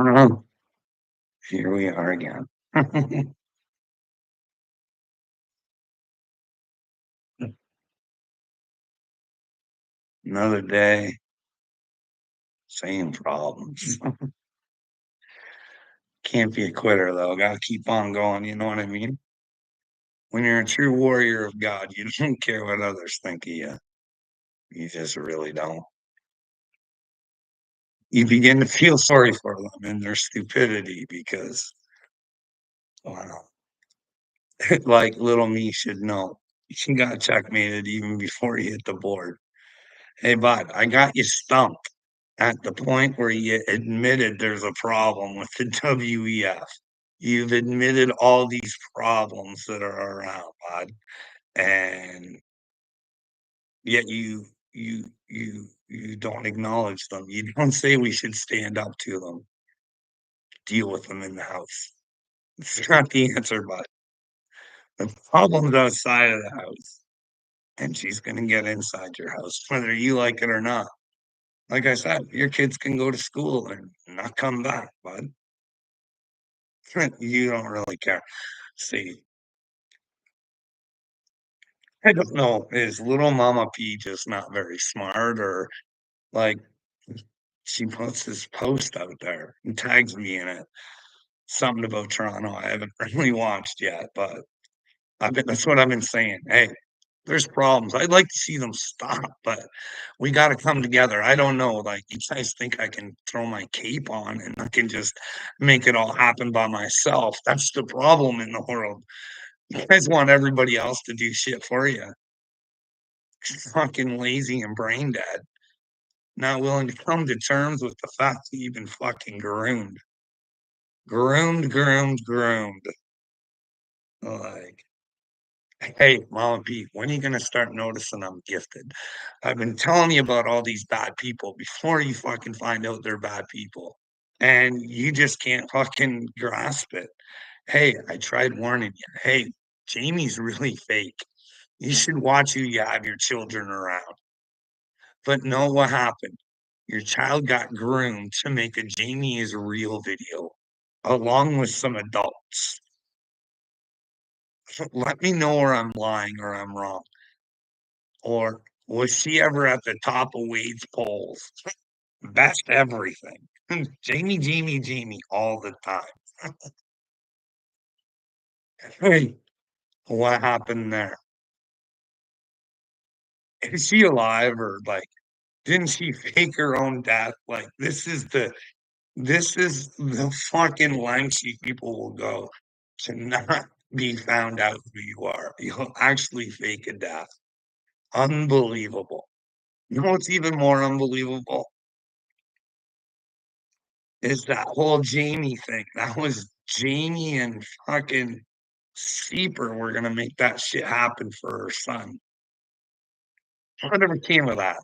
Oh, here we are again. Another day, same problems. Can't be a quitter though. Gotta keep on going, you know what I mean? When you're a true warrior of God, you don't care what others think of you. You just really don't. You begin to feel sorry for them and their stupidity because, wow, like little me should know. She got checkmated even before he hit the board. Hey, bud, I got you stumped at the point where you admitted there's a problem with the WEF. You've admitted all these problems that are around, bud, and yet you don't acknowledge them. You don't say we should stand up to them, deal with them in the house. It's not the answer, bud. The problem's outside of the house, and she's gonna get inside your house, whether you like it or not. Like I said, your kids can go to school and not come back, bud. You don't really care. See, I don't know, is little Mama P just not very smart or, like, she puts this post out there and tags me in it, something about Toronto I haven't really watched yet, but that's what I've been saying. Hey, there's problems. I'd like to see them stop, but we gotta come together. I don't know, like, you guys think I can throw my cape on and I can just make it all happen by myself. That's the problem in the world. You guys want everybody else to do shit for you. Fucking lazy and brain dead. Not willing to come to terms with the fact that you've been fucking groomed. Groomed, groomed, groomed. Like, hey, Mama P, when are you gonna start noticing I'm gifted? I've been telling you about all these bad people before you fucking find out they're bad people. And you just can't fucking grasp it. Hey, I tried warning you. Hey, Jamie's really fake. You should watch who you have your children around. But know what happened? Your child got groomed to make a Jamie is real video along with some adults. Let me know where I'm lying or I'm wrong. Or was she ever at the top of Wade's polls? Best everything. Jamie, Jamie, Jamie all the time. Hey, what happened there? Is she alive or like didn't she fake her own death? Like this is the fucking lengths you people will go to not be found out who you are. You'll actually fake a death. Unbelievable. You know what's even more unbelievable is that whole Jamie thing. That was Jamie and fucking Seeper were gonna make that shit happen for her son. Whatever came of that.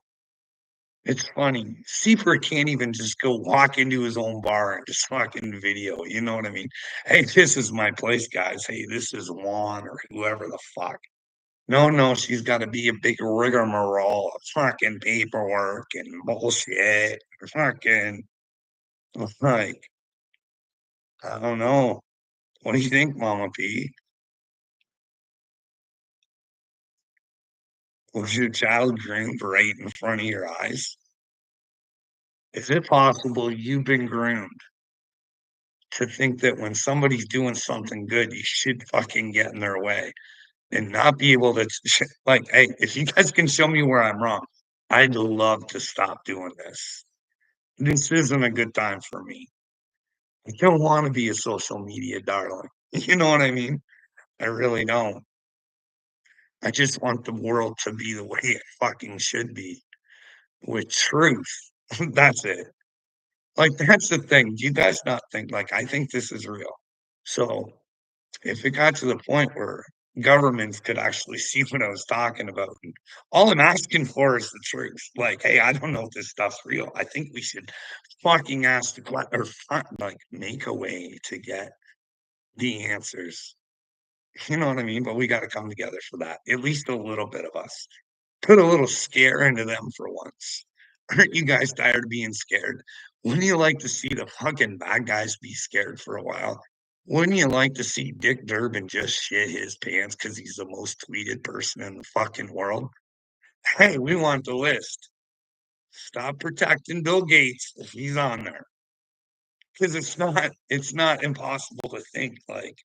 It's funny. Seaford can't even just go walk into his own bar and just fucking video. You know what I mean? Hey, this is my place, guys. Hey, this is Juan or whoever the fuck. No, no, she's got to be a big rigmarole of fucking paperwork and bullshit. Fucking like, I don't know. What do you think, Mama P? Was your child groomed right in front of your eyes? Is it possible you've been groomed to think that when somebody's doing something good, you should fucking get in their way and not be able to like, hey, if you guys can show me where I'm wrong, I'd love to stop doing this. This isn't a good time for me. I don't want to be a social media darling. You know what I mean? I really don't. I just want the world to be the way it fucking should be with truth. That's it. Like, that's the thing. Do you guys not think, like, I think this is real? So if it got to the point where governments could actually see what I was talking about, and all I'm asking for is the truth. Like, hey, I don't know if this stuff's real. I think we should fucking ask the or like make a way to get the answers. You know what I mean? But we got to come together for that. At least a little bit of us. Put a little scare into them for once. Aren't you guys tired of being scared? Wouldn't you like to see the fucking bad guys be scared for a while? Wouldn't you like to see Dick Durbin just shit his pants because he's the most tweeted person in the fucking world? Hey, we want the list. Stop protecting Bill Gates if he's on there. Because it's not impossible to think like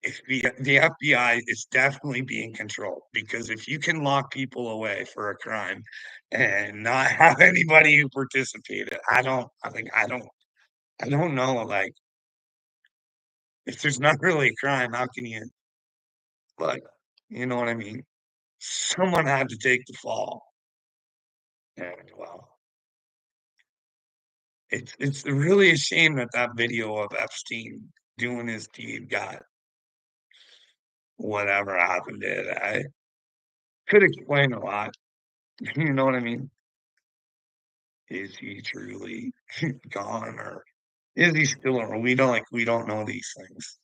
if the FBI is definitely being controlled because if you can lock people away for a crime and not have anybody who participated, I don't know, like if there's not really a crime, how can you like you know what I mean? Someone had to take the fall. And well, it's really a shame that that video of Epstein doing his deed got whatever happened to it. I could explain a lot. You know what I mean? Is he truly gone or is he still around? We don't know these things.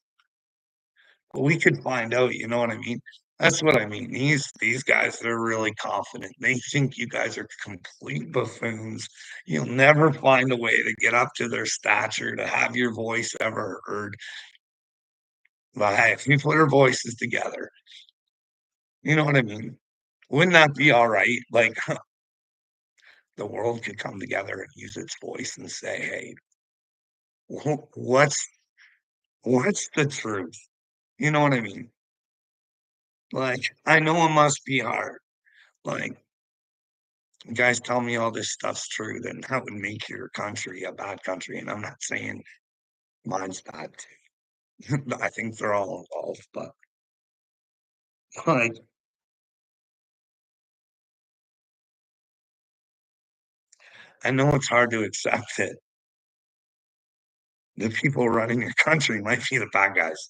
But we could find out, you know what I mean? That's what I mean. These guys, they're really confident. They think you guys are complete buffoons. You'll never find a way to get up to their stature, to have your voice ever heard. But hey, if we put our voices together, you know what I mean? Wouldn't that be all right? Like the world could come together and use its voice and say, "Hey, what's the truth?" You know what I mean? Like, I know it must be hard. Like, you guys tell me all this stuff's true, then that would make your country a bad country. And I'm not saying mine's bad too. I think they're all involved, but like, I know it's hard to accept that the people running your country might be the bad guys.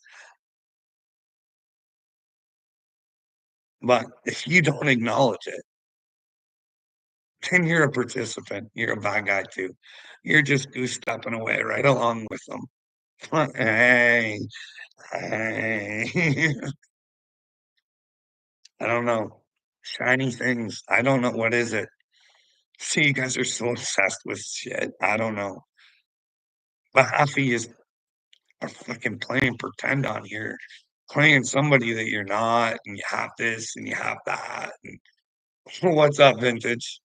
But if you don't acknowledge it, then you're a participant. You're a bad guy too. You're just goose stepping away right along with them. Hey, hey. I don't know. Shiny things. I don't know. What is it? See, you guys are so obsessed with shit. I don't know. But half of you are fucking playing pretend on here, playing somebody that you're not, and you have this and you have that. And what's up, vintage?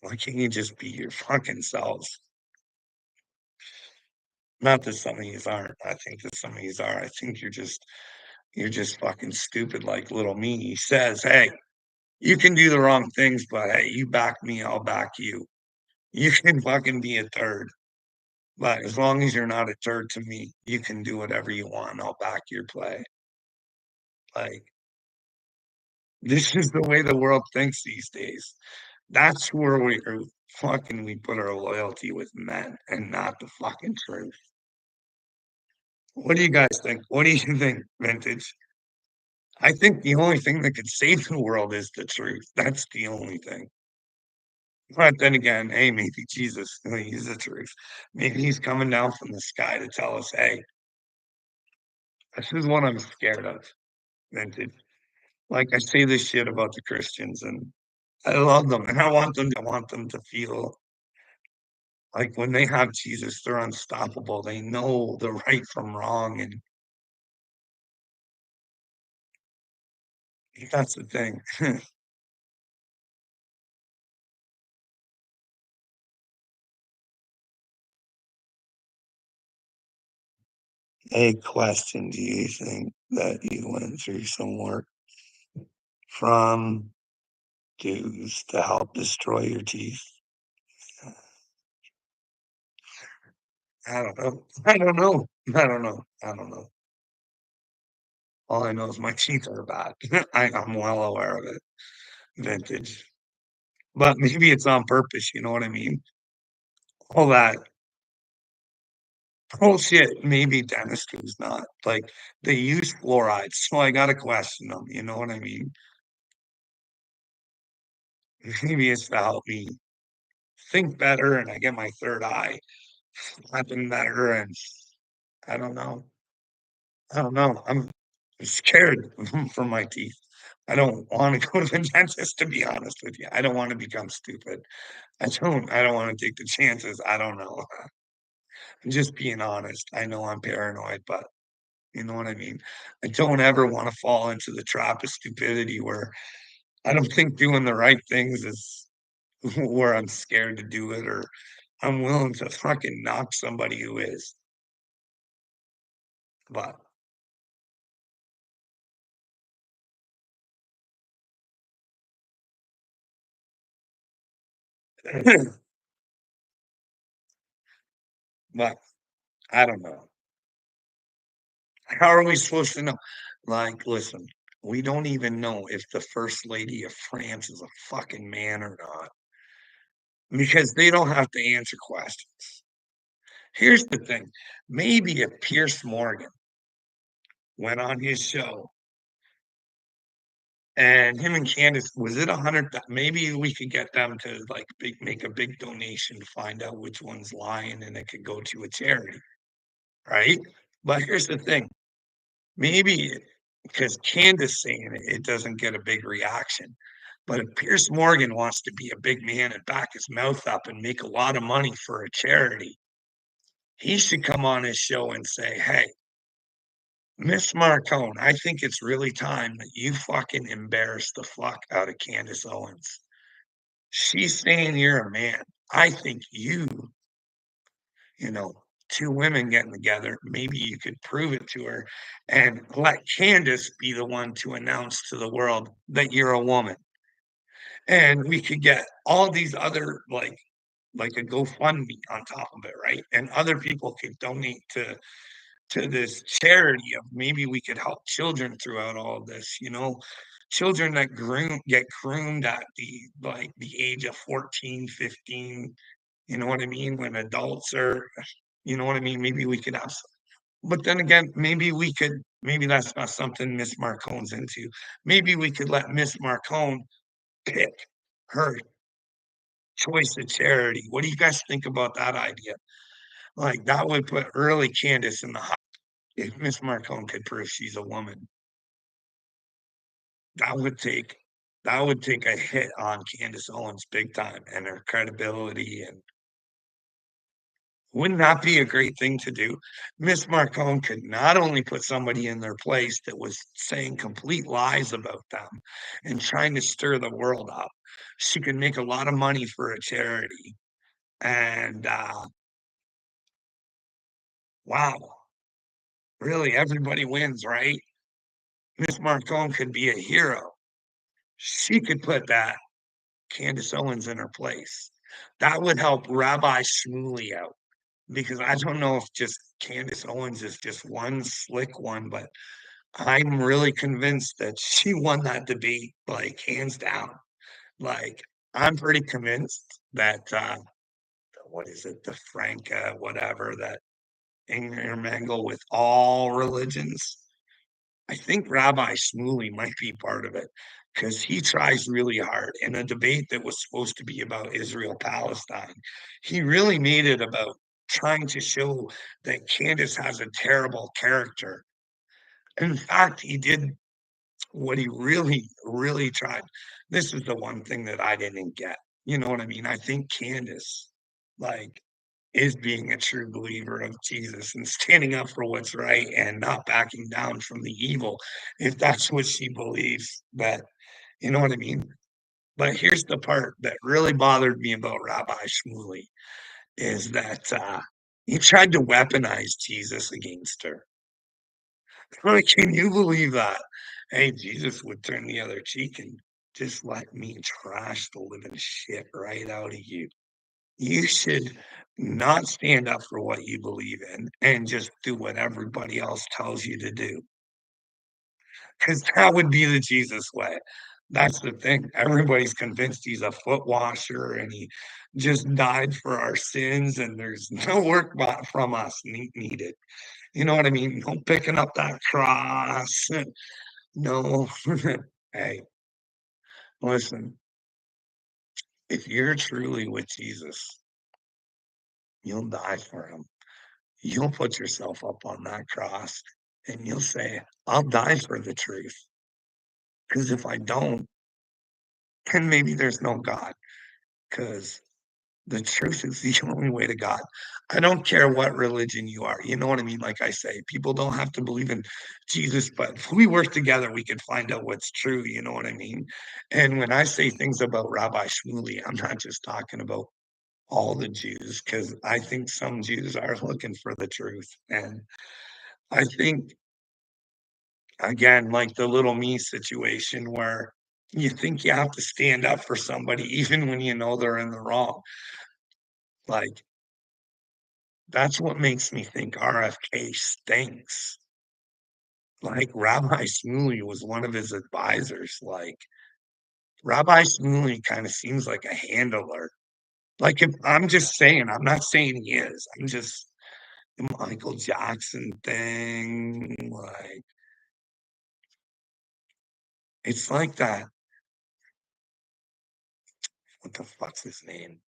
Why can't you just be your fucking selves? Not that some of yous aren't. I think that some of yous are. I think you're just fucking stupid like little me. He says, hey, you can do the wrong things, but hey, you back me, I'll back you. You can fucking be a turd. But as long as you're not a turd to me, you can do whatever you want. I'll back your play. Like, this is the way the world thinks these days. That's where we put our loyalty with men and not the fucking truth. What do you guys think? What do you think, vintage? I think the only thing that could save the world is the truth. That's the only thing. But then again, hey, maybe Jesus, he's the truth. Maybe he's coming down from the sky to tell us, hey, this is what I'm scared of, vintage. Like I say this shit about the Christians and I love them and I want them to feel like when they have Jesus, they're unstoppable. They know the right from wrong. And that's the thing. A question, do you think that you went through some work from dues to help destroy your teeth? I don't know. I don't know. I don't know. I don't know. All I know is my teeth are bad. I'm well aware of it. Vintage. But maybe it's on purpose, you know what I mean? All that bullshit, maybe dentistry's not. Like, they use fluoride, so I gotta question them, you know what I mean? Maybe it's to help me think better and I get my third eye flapping better and I don't know. I don't know. I'm scared for my teeth. I don't wanna go to the dentist, to be honest with you. I don't wanna become stupid. I don't wanna take the chances. I don't know. I'm just being honest. I know I'm paranoid, but you know what I mean? I don't ever wanna fall into the trap of stupidity where I don't think doing the right things is where I'm scared to do it or I'm willing to fucking knock somebody who is. But but I don't know. How are we supposed to know? Like, listen, we don't even know if the first lady of France is a fucking man or not because they don't have to answer questions. Here's the thing. Maybe if Pierce Morgan went on his show and him and Candace, was it 100? Maybe we could get them to like make a big donation to find out which one's lying and it could go to a charity, right? But here's the thing. Maybe because Candace saying it, it doesn't get a big reaction. But if Pierce Morgan wants to be a big man and back his mouth up and make a lot of money for a charity, he should come on his show and say, "Hey, Miss Marcone, I think it's really time that you fucking embarrass the fuck out of Candace Owens. She's saying you're a man. I think you know, two women getting together, maybe you could prove it to her and let Candace be the one to announce to the world that you're a woman. And we could get all these other like a GoFundMe on top of it, right? And other people could donate to this charity of maybe we could help children throughout all of this, you know, children that get groomed at the age of 14, 15, you know what I mean? When adults are, you know what I mean? Maybe we could have but then again, maybe that's not something Miss Marcone's into. Maybe we could let Miss Marcone pick her choice of charity. What do you guys think about that idea? Like, that would put early Candace in the hot if Miss Marcone could prove she's a woman. That would take that would take a hit on Candace Owens big time and her credibility, and wouldn't that be a great thing to do? Miss Marcone could not only put somebody in their place that was saying complete lies about them and trying to stir the world up, she could make a lot of money for a charity, and, wow, really everybody wins, right? Miss Marcone could be a hero. She could put that Candace Owens in her place. That would help Rabbi Shmuley out because I don't know if just Candace Owens is just one slick one, but I'm really convinced that she won that debate, like, hands down. Like, I'm pretty convinced that, what is it? The Franca, whatever, that intermingle with all religions. I think Rabbi Shmuley might be part of it because he tries really hard in a debate that was supposed to be about Israel Palestine. He really made it about trying to show that Candace has a terrible character. In fact, he did what he really, really tried. This is the one thing that I didn't get. You know what I mean? I think Candace, like, is being a true believer of Jesus and standing up for what's right and not backing down from the evil, if that's what she believes. But you know what I mean? But here's the part that really bothered me about Rabbi Shmuley is that he tried to weaponize Jesus against her. Like, can you believe that? Hey, Jesus would turn the other cheek and just let me trash the living shit right out of you. You should not stand up for what you believe in and just do what everybody else tells you to do, because that would be the Jesus way. That's the thing. Everybody's convinced he's a foot washer and he just died for our sins, and there's no work from us needed. You know what I mean? No picking up that cross. No. Hey, listen, if you're truly with Jesus, you'll die for him. You'll put yourself up on that cross and you'll say, I'll die for the truth. Because if I don't, then maybe there's no God. Because the truth is the only way to God. I don't care what religion you are, you know what I mean? Like I say, people don't have to believe in Jesus, but if we work together, we can find out what's true, you know what I mean? And when I say things about Rabbi Shmuley, I'm not just talking about all the Jews, because I think some Jews are looking for the truth. And I think, again, like the little me situation where you think you have to stand up for somebody even when you know they're in the wrong. Like, that's what makes me think RFK stinks. Like, Rabbi Shmuley was one of his advisors. Like, Rabbi Shmuley kind of seems like a handler. Like, if I'm just saying, I'm not saying he is. I'm just the Michael Jackson thing. Like, it's like that. What the fuck's his name?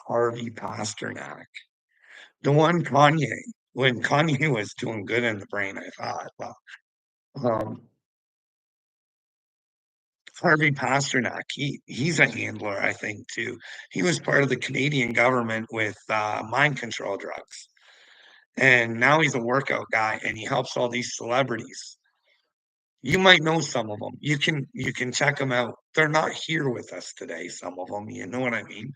Harvey Pasternak. The one Kanye, when Kanye was doing good in the brain, I thought, well, um, Harvey Pasternak, he's a handler, I think, too. He was part of the Canadian government with mind control drugs. And now he's a workout guy and he helps all these celebrities. You might know some of them. You can check them out. They're not here with us today, some of them, you know what I mean?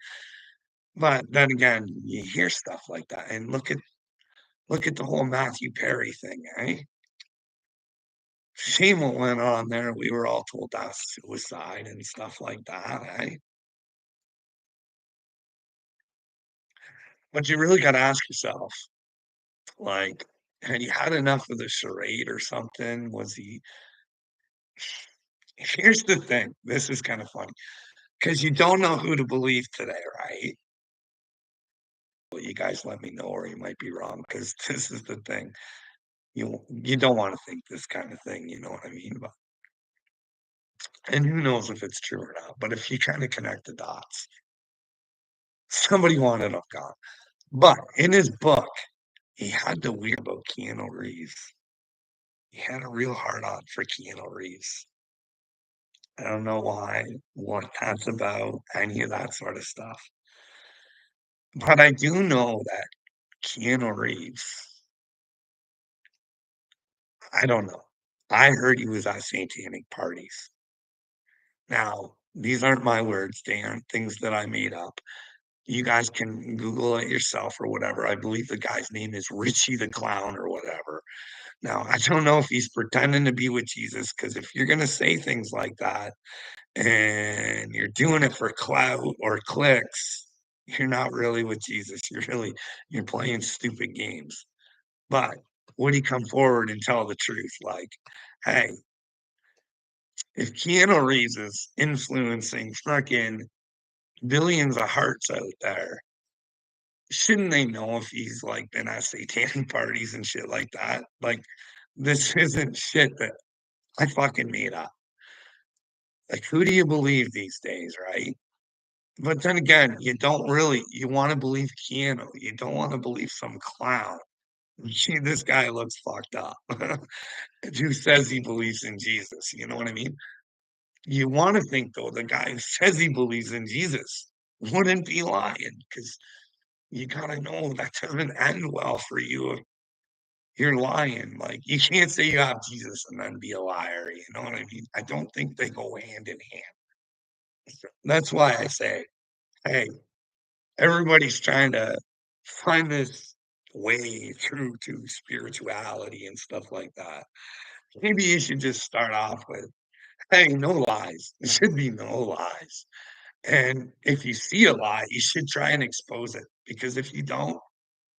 But then again, you hear stuff like that. And look at the whole Matthew Perry thing, eh? Shame what went on there. We were all told that's suicide and stuff like that, eh? But you really gotta ask yourself, like, had he had enough of the charade or something? Was he Here's the thing, this is kinda funny because you don't know who to believe today, right? Well, you guys let me know or you might be wrong because this is the thing. You don't wanna think this kind of thing, you know what I mean? But and who knows if it's true or not, but if you kinda connect the dots, somebody wanted of God. But in his book, he had to weird about Keanu Reeves. He had a real hard on for Keanu Reeves. I don't know why, what that's about, any of that sort of stuff. But I do know that Keanu Reeves, I don't know. I heard he was at satanic parties. Now, these aren't my words, they aren't things that I made up. You guys can Google it yourself or whatever. I believe the guy's name is Richie the Clown or whatever. Now, I don't know if he's pretending to be with Jesus, because if you're gonna say things like that and you're doing it for clout or clicks, you're not really with Jesus. You're playing stupid games. But would he come forward and tell the truth? Like, hey, if Keanu Reeves is influencing fucking billions of hearts out there, shouldn't they know if he's like been at satanic parties and shit like that? Like, this isn't shit that I fucking made up. Like, who do you believe these days, right? But then again, you wanna believe Keanu, you don't wanna believe some clown. Gee, this guy looks fucked up. Who says he believes in Jesus, you know what I mean? You wanna think, though, the guy who says he believes in Jesus wouldn't be lying, because you gotta know that doesn't end well for you if you're lying. Like, you can't say you have Jesus and then be a liar, you know what I mean? I don't think they go hand in hand. That's why I say, hey, everybody's trying to find this way through to spirituality and stuff like that. Maybe you should just start off with, hey, no lies. There should be no lies. And if you see a lie, you should try and expose it, because if you don't,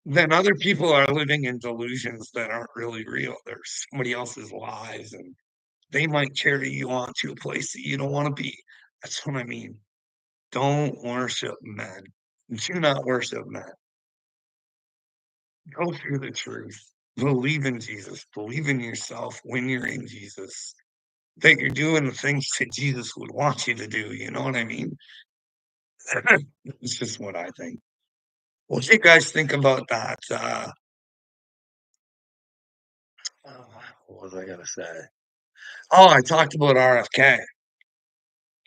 then other people are living in delusions that aren't really real. They're somebody else's lies, and they might carry you on to a place that you don't want to be. That's what I mean. Don't worship men. Do not worship men. Go through the truth. Believe in Jesus. Believe in yourself when you're in Jesus. That you're doing the things that Jesus would want you to do. You know what I mean? It's just what I think. What do you guys think about that? Uh, what was I gonna say? Oh, I talked about RFK.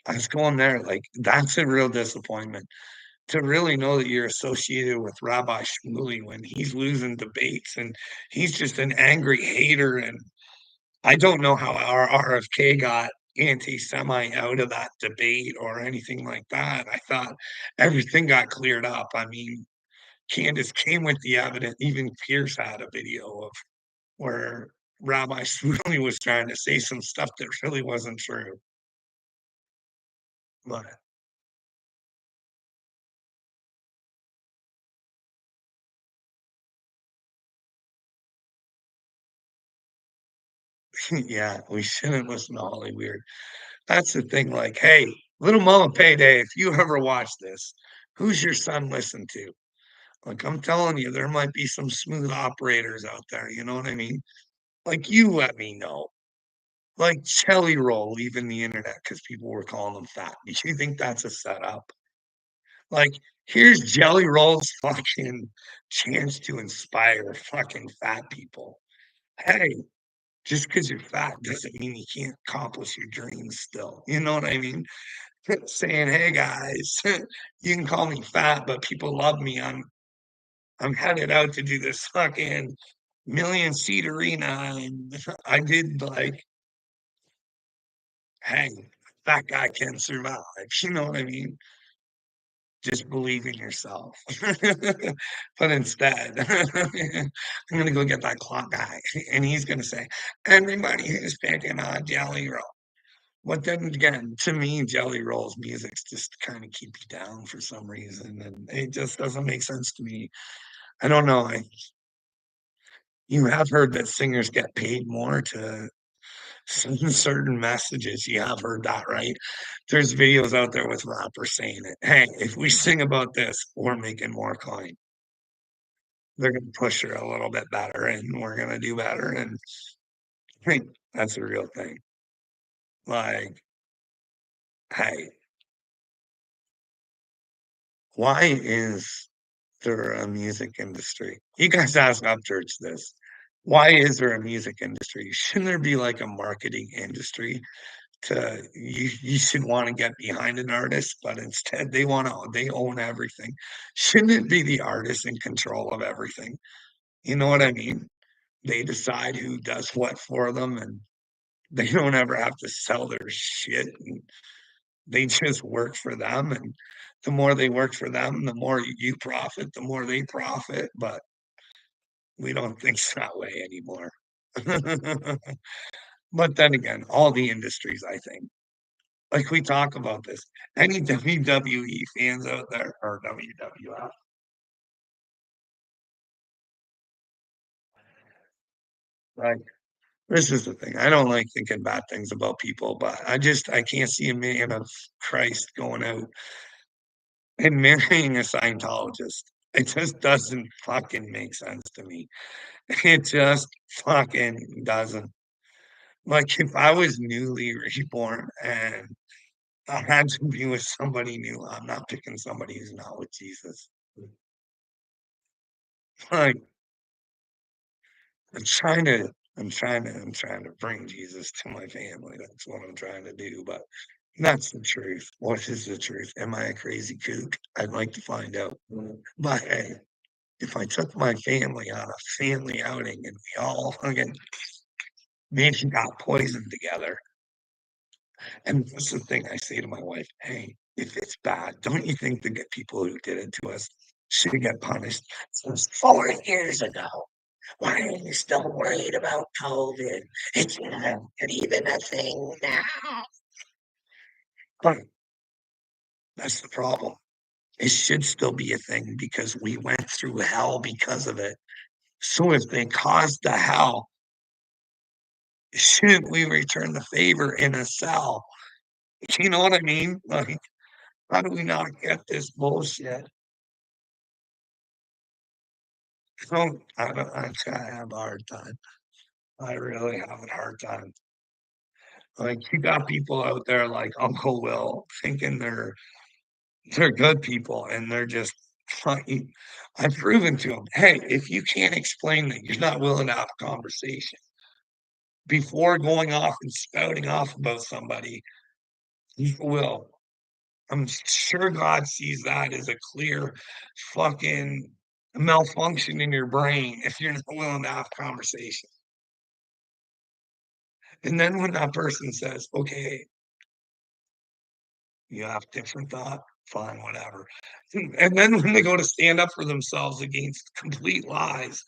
I was going there, like, that's a real disappointment. To really know that you're associated with Rabbi Shmuley when he's losing debates and he's just an angry hater, and I don't know how our RFK got anti-Semite out of that debate or anything like that. I thought everything got cleared up. I mean, Candace came with the evidence. Even Pierce had a video of where Rabbi Shmuley was trying to say some stuff that really wasn't true. But yeah, we shouldn't listen to Holly Weird. That's the thing, like, "Hey, Little Mama Payday, if you ever watch this, who's your son listen to?" Like, I'm telling you, there might be some smooth operators out there, you know what I mean? Like, you let me know. Like, Jelly Roll leaving the internet because people were calling him fat. Do you think that's a setup? Like, here's Jelly Roll's fucking chance to inspire fucking fat people. Hey, just because 'cause you're fat doesn't mean you can't accomplish your dreams still, you know what I mean? Saying, "Hey guys, you can call me fat, but people love me. I'm headed out to do this fucking million seat arena." And I did like, hey, that guy can survive. You know what I mean? Just believe in yourself. But instead, I'm gonna go get that clock guy, and he's gonna say, "Everybody who's picking on Jelly Roll." But then again, to me, Jelly Roll's music's just to kinda keep you down for some reason, and it just doesn't make sense to me. I don't know, you have heard that singers get paid more to send certain messages. You have heard that, right? There's videos out there with rappers saying it. "Hey, if we sing about this, we're making more coin." They're gonna push her a little bit better, and we're gonna do better, and I think that's a real thing. Like, hey, why is there a music industry? You guys ask Upchurch this. Why is there a music industry? Shouldn't there be like a marketing industry to you should want to get behind an artist, but instead they own everything. Shouldn't it be the artist in control of everything? You know what I mean? They decide who does what for them, and they don't ever have to sell their shit, and they just work for them, and the more they work for them, the more you profit, the more they profit, but we don't think that way anymore. But then again, all the industries, I think. Like, we talk about this. Any WWE fans out there or WWF, right? This is the thing. I don't like thinking bad things about people, but I can't see a man of Christ going out and marrying a Scientologist. It just doesn't fucking make sense to me. It just fucking doesn't. Like, if I was newly reborn and I had to be with somebody new, I'm not picking somebody who's not with Jesus. Like, I'm trying to bring Jesus to my family. That's what I'm trying to do, but that's the truth. What is the truth? Am I a crazy kook? I'd like to find out. But hey, if I took my family on a family outing and we all fucking maybe got poisoned together, and that's the thing I say to my wife, hey, if it's bad, don't you think the people who did it to us should get punished? Since 4 years ago. Why are you still worried about COVID? It's not even a thing now. But that's the problem. It should still be a thing because we went through hell because of it. So if they caused the hell, shouldn't we return the favor in a cell? You know what I mean? Like, how do we not get this bullshit? I have a hard time. I really have a hard time. Like, you got people out there like Uncle Will thinking they're good people, and they're just fine. I've proven to them, "Hey, if you can't explain that, you're not willing to have a conversation." before going off and spouting off about somebody, you will. I'm sure God sees that as a clear fucking malfunction in your brain if you're not willing to have conversation. And then when that person says, okay, you have different thought, fine, whatever. And then when they go to stand up for themselves against complete lies,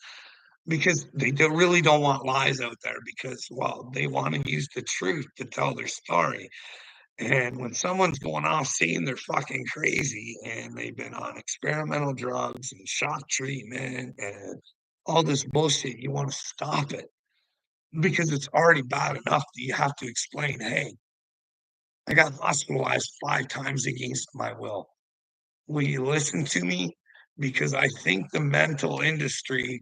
because they really don't want lies out there because, well, they want to use the truth to tell their story. And when someone's going off saying they're fucking crazy and they've been on experimental drugs and shock treatment and all this bullshit, you want to stop it because it's already bad enough that you have to explain, hey, I got hospitalized 5 times against my will. Will you listen to me? Because I think the mental industry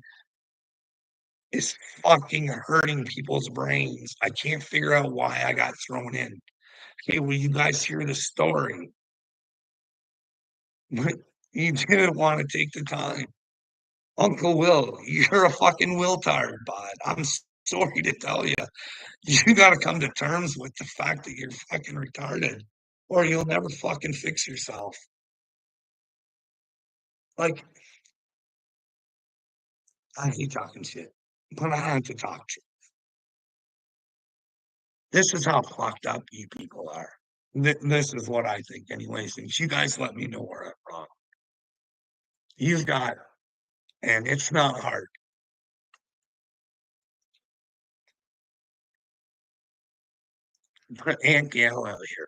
is fucking hurting people's brains. I can't figure out why I got thrown in. Hey, will you guys hear the story? But you didn't want to take the time. Uncle Will, you're a fucking Wiltard, bud. I'm sorry to tell you. You got to come to terms with the fact that you're fucking retarded, or you'll never fucking fix yourself. Like, I hate talking shit, but I had to talk to you. This is how fucked up you people are. This is what I think, anyways. And you guys let me know where I'm wrong. You've got, and it's not hard. Put Aunt Gail out here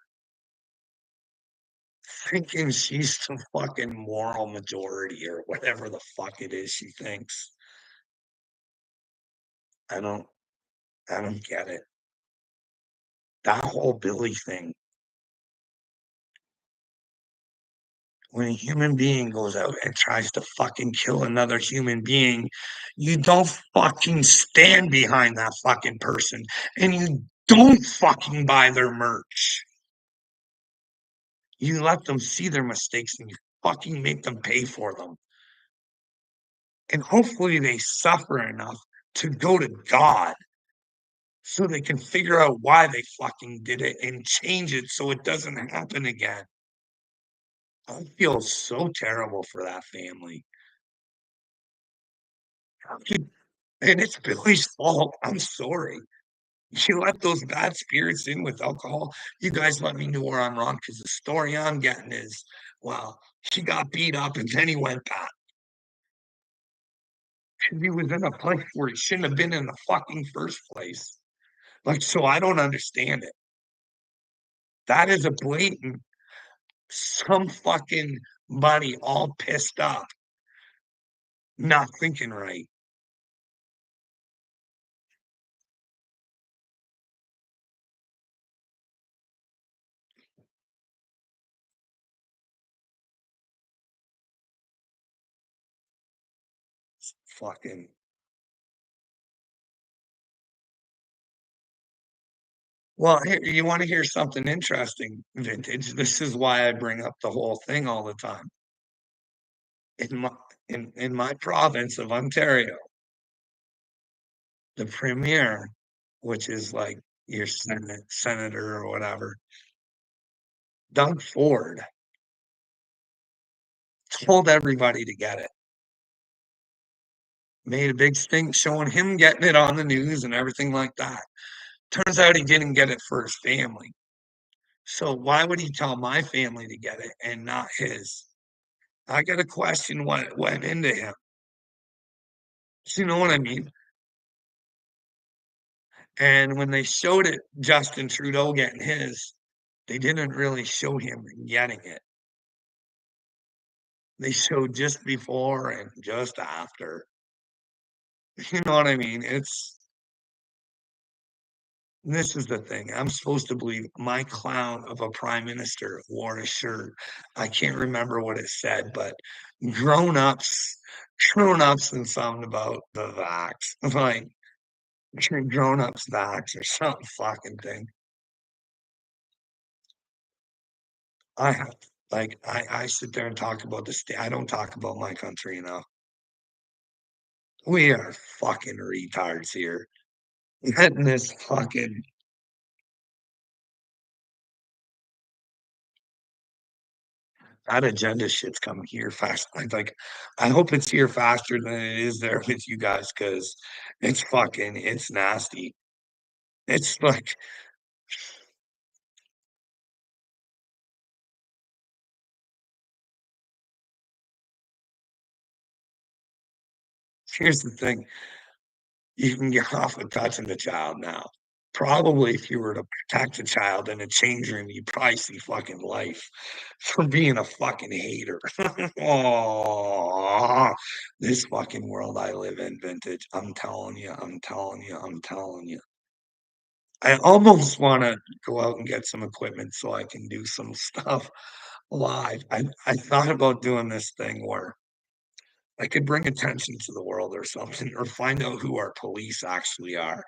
thinking she's the fucking moral majority or whatever the fuck it is she thinks. I don't, I don't get it. That whole Billy thing. When a human being goes out and tries to fucking kill another human being, you don't fucking stand behind that fucking person and you don't fucking buy their merch. You let them see their mistakes and you fucking make them pay for them. And hopefully they suffer enough to go to God so they can figure out why they fucking did it and change it so it doesn't happen again. I feel so terrible for that family. How could And it's Billy's fault. I'm sorry. You let those bad spirits in with alcohol. You guys let me know where I'm wrong because the story I'm getting is, well, she got beat up and then he went back. He was in a place where he shouldn't have been in the fucking first place. Like, so I don't understand it. That is a blatant, some fucking buddy all pissed up, not thinking right. Fucking. Well, here, you want to hear something interesting, Vintage? This is why I bring up the whole thing all the time. In my in my province of Ontario, the premier, which is like your senator or whatever, Doug Ford told everybody to get it. Made a big stink showing him getting it on the news and everything like that. Turns out he didn't get it for his family. So why would he tell my family to get it and not his? I got to question what went into him. You know what I mean? And when they showed it, Justin Trudeau getting his, they didn't really show him getting it. They showed just before and just after. You know what I mean? This is the thing. I'm supposed to believe my clown of a prime minister wore a shirt. I can't remember what it said, but grown ups, grown ups and something about the vax. Like grown ups vax or some fucking thing. I have I sit there and talk about the state. I don't talk about my country enough. We are fucking retards here. getting this fucking that agenda shit's coming here fast. I hope it's here faster than it is there with you guys because it's nasty. It's like, here's the thing, you can get off with touching the child now. Probably if you were to protect a child in a change room, you'd probably see fucking life for being a fucking hater. Oh, this fucking world I live in, vintage. I'm telling you, I'm telling you, I'm telling you. I almost wanna go out and get some equipment so I can do some stuff live. I thought about doing this thing where I could bring attention to the world or something, or find out who our police actually are.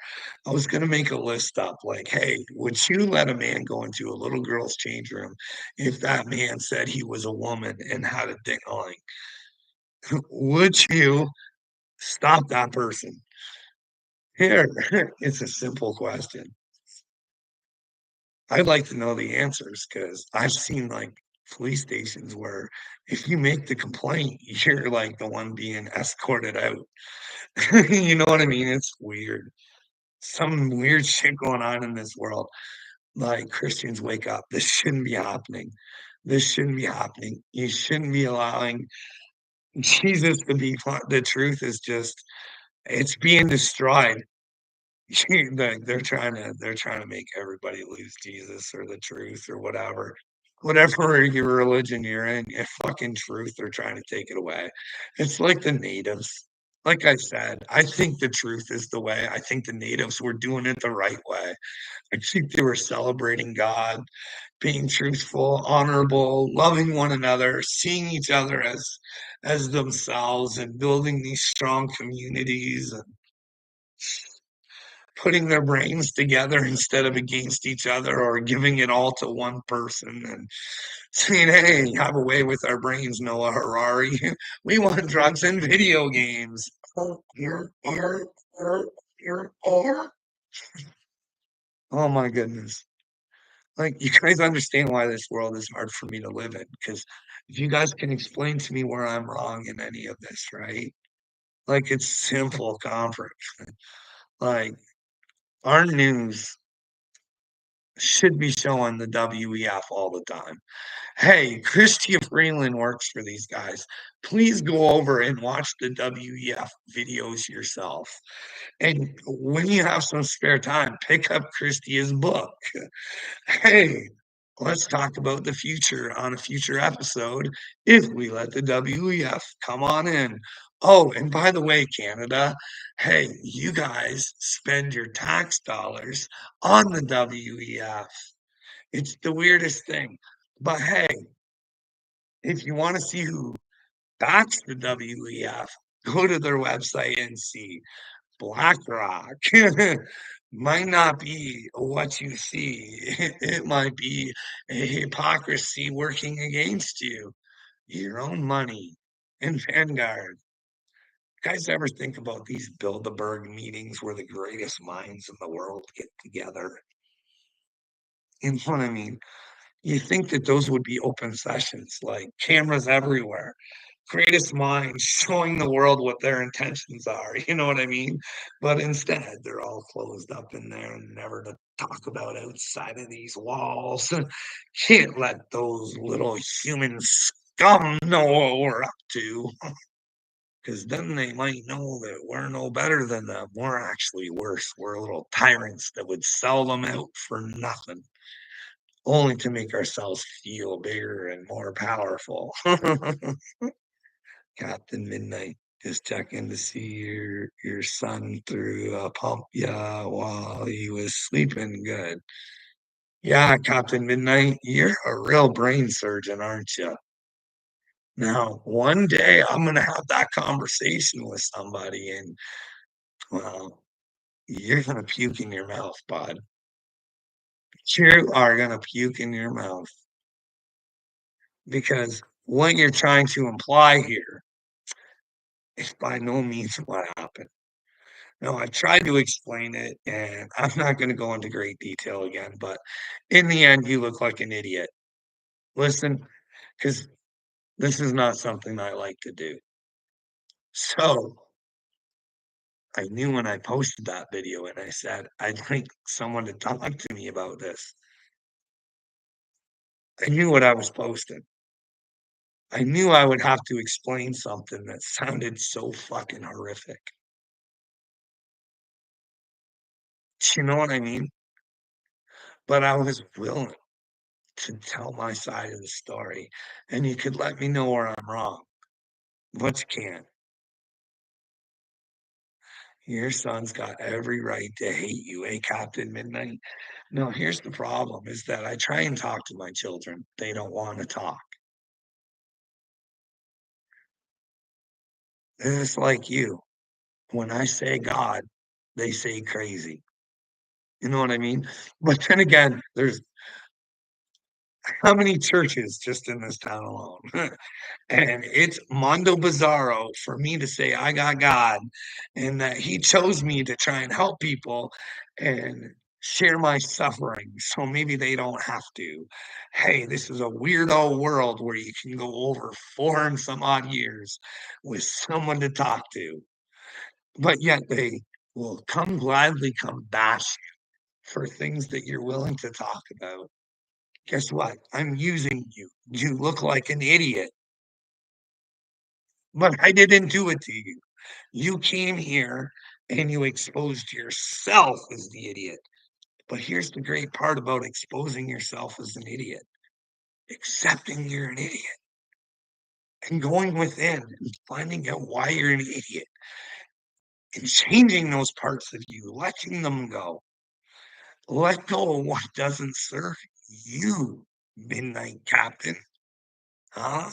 I was gonna make a list up like, "Hey, would you let a man go into a little girl's change room if that man said he was a woman and had a ding-a-ling? Would you stop that person?" Here, it's a simple question. I'd like to know the answers because 'cause I've seen, like, police stations where if you make the complaint, you're, like, the one being escorted out. You know what I mean? It's weird. Some weird shit going on in this world. Like, Christians, wake up. This shouldn't be happening. This shouldn't be happening. You shouldn't be allowing Jesus to be the truth is just it's being destroyed. They're trying to make everybody lose Jesus or the truth or whatever. Whatever your religion you're in, if fucking truth, they're trying to take it away. It's like the natives. Like I said, I think the truth is the way. I think the natives were doing it the right way. I think they were celebrating God, being truthful, honorable, loving one another, seeing each other as themselves and building these strong communities and putting their brains together instead of against each other or giving it all to one person and saying, "Hey, have a way with our brains, Noah Harari. We want drugs and video games." Oh, oh my goodness. Like, you guys understand why this world is hard for me to live in? Because if you guys can explain to me where I'm wrong in any of this, right? Like, it's simple comfort. Like, our news should be showing the WEF all the time. Hey, Christia Freeland works for these guys. Please go over and watch the WEF videos yourself. And when you have some spare time, pick up Christia's book. Hey, let's talk about the future on a future episode if we let the WEF come on in. Oh, and by the way, Canada, hey, you guys spend your tax dollars on the WEF. It's the weirdest thing. But hey, if you want to see who backs the WEF, go to their website and see. BlackRock might not be what you see. It might be a hypocrisy working against you. Your own money and Vanguard. Guys ever think about these Bilderberg meetings where the greatest minds in the world get together? You know what I mean? You think that those would be open sessions, like cameras everywhere, greatest minds showing the world what their intentions are, you know what I mean? But instead, they're all closed up in there and never to talk about outside of these walls. Can't let those little human scum know what we're up to, because then they might know that we're no better than them. We're actually worse. We're little tyrants that would sell them out for nothing only to make ourselves feel bigger and more powerful. Captain Midnight, just checking to see your son through a pump, yeah, while he was sleeping good. Yeah, Captain Midnight, you're a real brain surgeon, aren't you? Now, one day I'm gonna have that conversation with somebody, and well, you're gonna puke in your mouth, bud. You are gonna puke in your mouth because what you're trying to imply here is by no means what happened. No, I tried to explain it, and I'm not gonna go into great detail again, but in the end, you look like an idiot. Listen, because this is not something I like to do. So, I knew when I posted that video and I said, "I'd like someone to talk to me about this." I knew what I was posting. I knew I would have to explain something that sounded so fucking horrific. Do you know what I mean? But I was willing to tell my side of the story, and you could let me know where I'm wrong, but you can't. Your son's got every right to hate you, eh, Captain Midnight? No, here's the problem is that I try and talk to my children. They don't wanna talk. It's like you. When I say God, they say crazy. You know what I mean? But then again, there's how many churches just in this town alone? And it's mondo bizarro for me to say I got God and that he chose me to try and help people and share my suffering so maybe they don't have to. Hey, this is a weirdo world where you can go over 4 and some odd years with someone to talk to, but yet they will come gladly come bash you for things that you're willing to talk about. Guess what? I'm using you. You look like an idiot. But I didn't do it to you. You came here and you exposed yourself as the idiot. But here's the great part about exposing yourself as an idiot, accepting you're an idiot and going within and finding out why you're an idiot and changing those parts of you, letting them go. Let go of what doesn't serve you, Midnight Captain. Huh?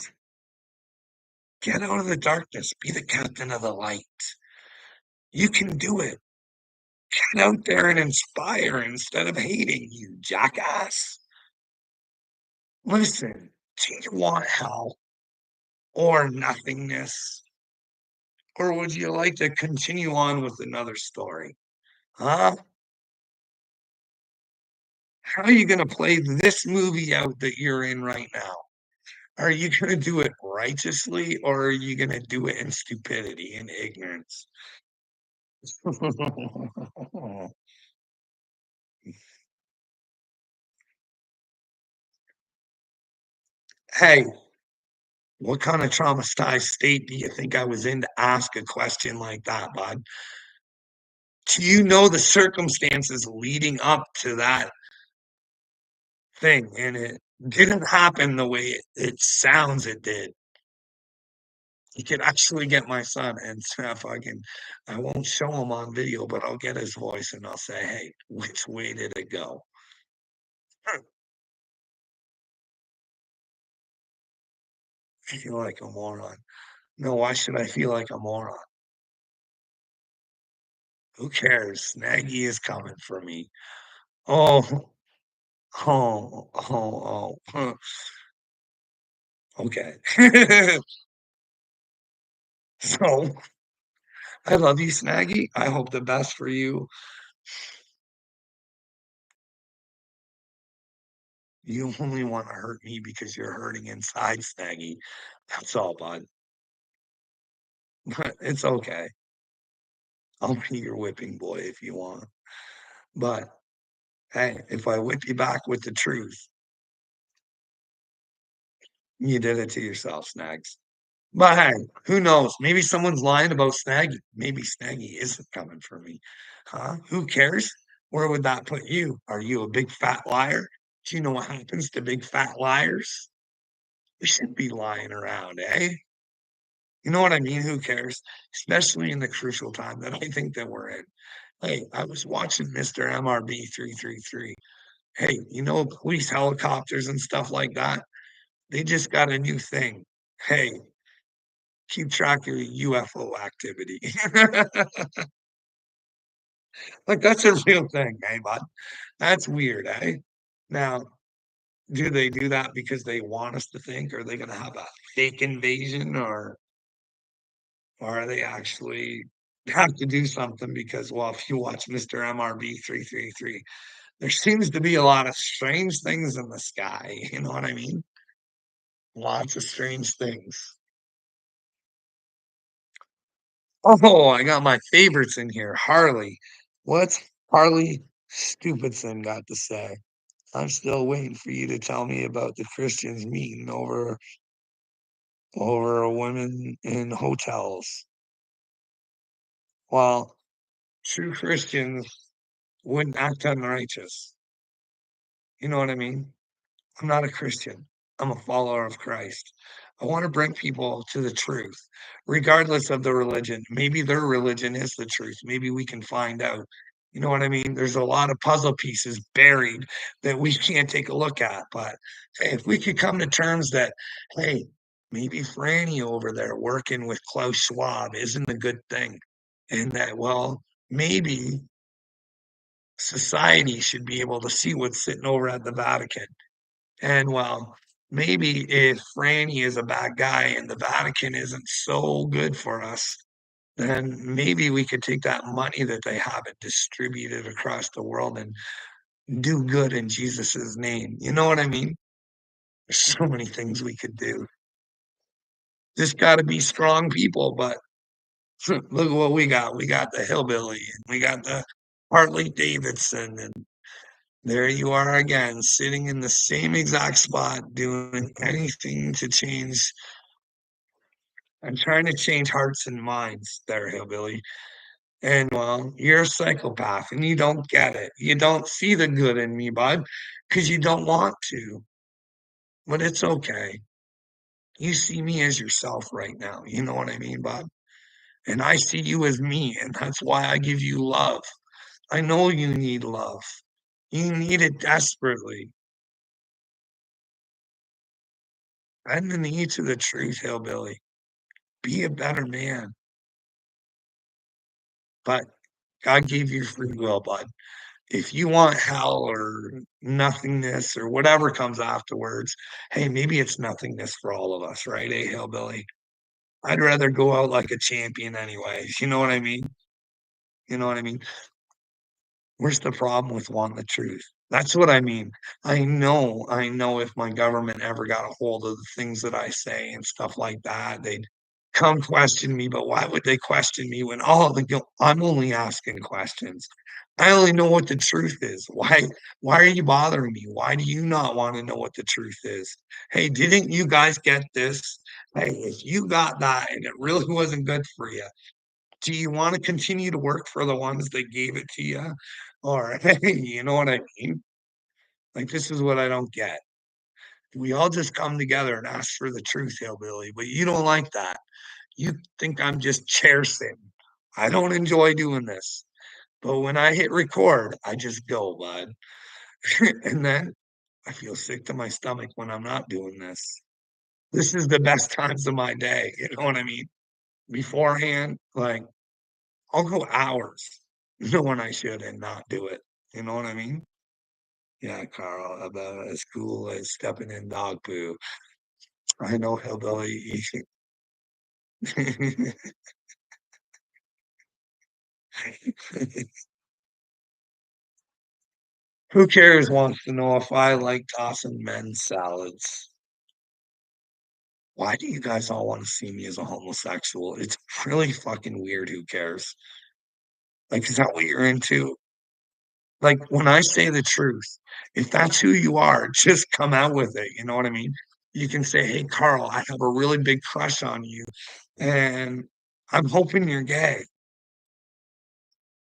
Get out of the darkness. Be the captain of the light. You can do it. Get out there and inspire instead of hating, you jackass. Listen, do you want hell or nothingness? Or would you like to continue on with another story? Huh? How are you going to play this movie out that you're in right now? Are you going to do it righteously or are you going to do it in stupidity and ignorance? Hey, what kind of traumatized state do you think I was in to ask a question like that, bud? Do you know the circumstances leading up to that thing? And it didn't happen the way it sounds it did. You could actually get my son and if I won't show him on video, but I'll get his voice and I'll say, hey, which way did it go? I feel like a moron. No, why should I feel like a moron? Who cares? Snaggy is coming for me. Oh, oh. Okay. So I love you, Snaggy. I hope the best for you. You only want to hurt me because you're hurting inside, Snaggy. That's all, bud. But it's okay. I'll be your whipping boy if you want. But hey, if I whip you back with the truth, you did it to yourself, Snags. But hey, who knows? Maybe someone's lying about Snaggy. Maybe Snaggy isn't coming for me. Huh? Who cares? Where would that put you? Are you a big fat liar? Do you know what happens to big fat liars? We shouldn't be lying around, eh? You know what I mean? Who cares? Especially in the crucial time that I think that we're in. Hey, I was watching Mr. MRB 333. Hey, you know, police helicopters and stuff like that, they just got a new thing. Hey, keep track of your UFO activity. Like, that's a real thing, eh, bud? That's weird, eh? Now, do they do that because they want us to think? Are they gonna have a fake invasion or are they actually have to do something because, well, if you watch Mr. MRB 333, there seems to be a lot of strange things in the sky, you know what I mean? Lots of strange things. Oh, I got my favorites in here. Harley. What's Harley Stupidson got to say? I'm still waiting for you to tell me about the Christians meeting over women in hotels. Well, true Christians wouldn't act unrighteous. You know what I mean? I'm not a Christian. I'm a follower of Christ. I want to bring people to the truth, regardless of the religion. Maybe their religion is the truth. Maybe we can find out. You know what I mean? There's a lot of puzzle pieces buried that we can't take a look at. But hey, if we could come to terms that, hey, maybe Franny over there working with Klaus Schwab isn't a good thing. And that, well, maybe society should be able to see what's sitting over at the Vatican. And well, maybe if Franny is a bad guy and the Vatican isn't so good for us, then maybe we could take that money that they have and distribute it across the world and do good in Jesus's name. You know what I mean? There's so many things we could do. Just got to be strong people. But look at what we got. We got the hillbilly and we got the Harley Davidson, and there you are again, sitting in the same exact spot, doing anything to change. I'm trying to change hearts and minds there, hillbilly. And well, you're a psychopath and you don't get it. You don't see the good in me, bud, because you don't want to. But it's okay. You see me as yourself right now. You know what I mean, bud? And I see you as me, and that's why I give you love. I know you need love. You need it desperately. Bend the knee to the truth, hillbilly. Be a better man. But God gave you free will, bud. If you want hell or nothingness or whatever comes afterwards, hey, maybe it's nothingness for all of us, right? Hey, hillbilly. I'd rather go out like a champion anyways. You know what I mean? You know what I mean? Where's the problem with wanting the truth? That's what I mean. I know if my government ever got a hold of the things that I say and stuff like that, they'd come question me. But why would they question me when all of the I'm only asking questions. I only know what the truth is. Why are you bothering me? Why do you not want to know what the truth is? Hey, didn't you guys get this? Hey, if you got that and it really wasn't good for you, do you want to continue to work for the ones that gave it to you? Or, you know what I mean? Like, this is what I don't get. We all just come together and ask for the truth, hillbilly, but you don't like that. You think I'm just chair sitting. I don't enjoy doing this. But when I hit record, I just go, bud. And then I feel sick to my stomach when I'm not doing this. This is the best times of my day. You know what I mean? Beforehand, like, I'll go hours knowing I should and not do it. You know what I mean? Yeah, Carl, about as cool as stepping in dog poo. I know hillbilly. Who cares wants to know if I like tossing men's salads. Why do you guys all want to see me as a homosexual? It's really fucking weird. Who cares? Like, is that what you're into? Like, when I say the truth, if that's who you are, just come out with it. You know what I mean? You can say, "Hey, Carl, I have a really big crush on you, and I'm hoping you're gay.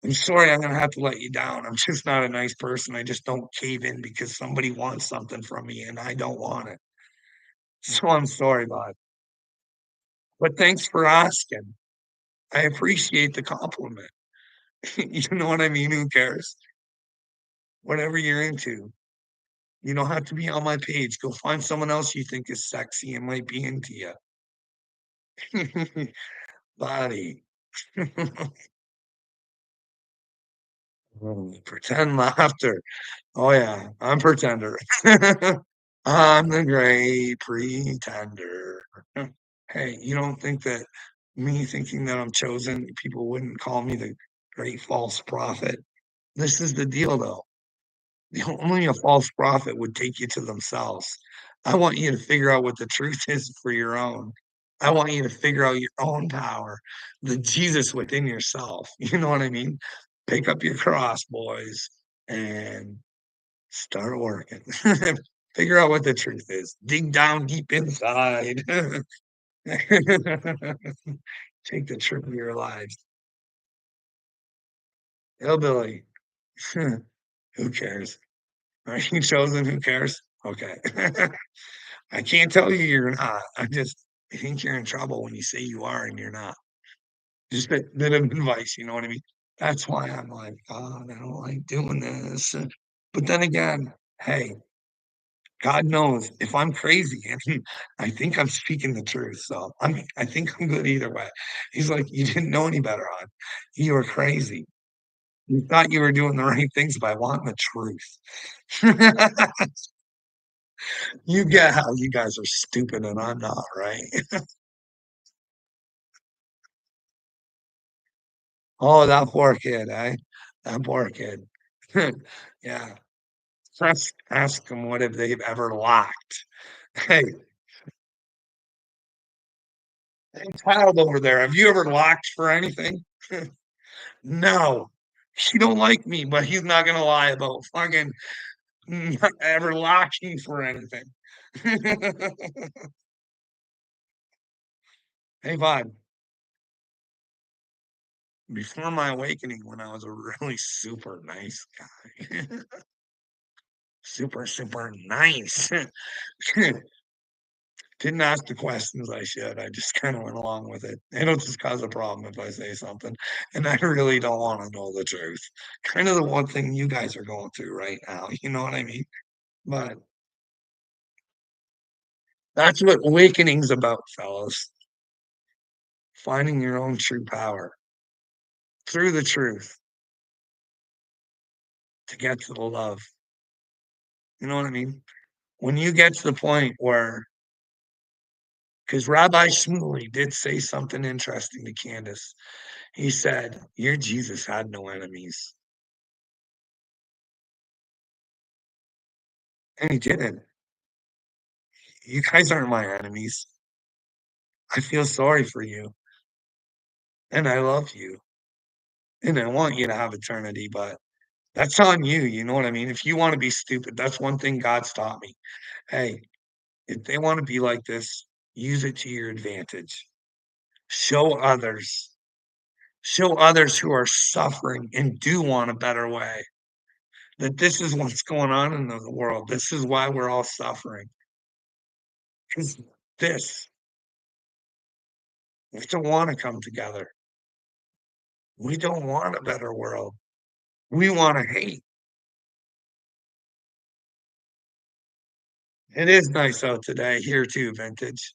I'm sorry I'm gonna have to let you down. I'm just not a nice person. I just don't cave in because somebody wants something from me and I don't want it. So I'm sorry, bud. But thanks for asking. I appreciate the compliment. You know what I mean? Who cares? Whatever you're into. You don't have to be on my page. Go find someone else you think is sexy and might be into you. Body. Pretend laughter. Oh yeah, I'm pretender. I'm the great pretender. Hey, you don't think that Me thinking that I'm chosen, people wouldn't call me the great false prophet. This is the deal, though. Only a false prophet would take you to themselves. I want you to figure out what the truth is for your own. I want you to figure out your own power, the Jesus within yourself. You know what I mean? Pick up your cross, boys, and start working. Figure out what the truth is. Dig down deep inside. Take the trip of your lives. Hillbilly. Who cares? Are you chosen? Who cares? Okay. I can't tell you you're not. I think you're in trouble when you say you are and you're not. Just a bit of advice, you know what I mean? That's why I'm like, God, I don't like doing this. But then again, hey, God knows if I'm crazy and I think I'm speaking the truth. So I think I'm good either way. He's like, you didn't know any better on. You were crazy. You thought you were doing the right things by wanting the truth. You get how you guys are stupid and I'm not, right? Oh, that poor kid, eh? That poor kid. Yeah. Ask them what if they've ever lacked. Hey, hey, child over there, have you ever lacked for anything? No. He don't like me, but he's not gonna lie about fucking not ever lacking for anything. Hey, Vaughn, before my awakening, when I was a really super nice guy, super, super nice. Didn't ask the questions I should. I just kind of went along with it. It'll just cause a problem if I say something. And I really don't want to know the truth. Kind of the one thing you guys are going through right now. You know what I mean? But that's what awakening's about, fellas. Finding your own true power through the truth to get to the love. You know what I mean? When you get to the point where, because Rabbi Shmuley did say something interesting to Candace. He said, your Jesus had no enemies. And he didn't. You guys aren't my enemies. I feel sorry for you. And I love you. And I want you to have eternity, but that's on you. You know what I mean? If you want to be stupid, that's one thing God's taught me. Hey, if they want to be like this, use it to your advantage. Show others. Show others who are suffering and do want a better way that this is what's going on in the world. This is why we're all suffering. Because this, we don't want to come together. We don't want a better world. We want to hate. It is nice out today here too, vintage.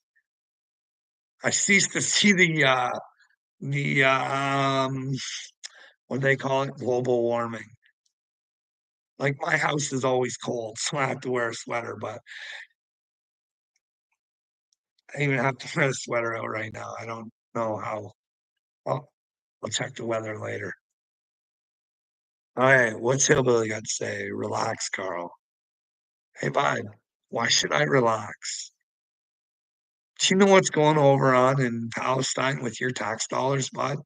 I cease to see the what do they call it? Global warming. Like my house is always cold, so I have to wear a sweater, but I even have to wear a sweater out right now. I don't know how. Well, I'll check the weather later. All right, what's Hillbilly got to say? Relax, Carl. Hey, bud, why should I relax? Do you know what's going over on in Palestine with your tax dollars, bud?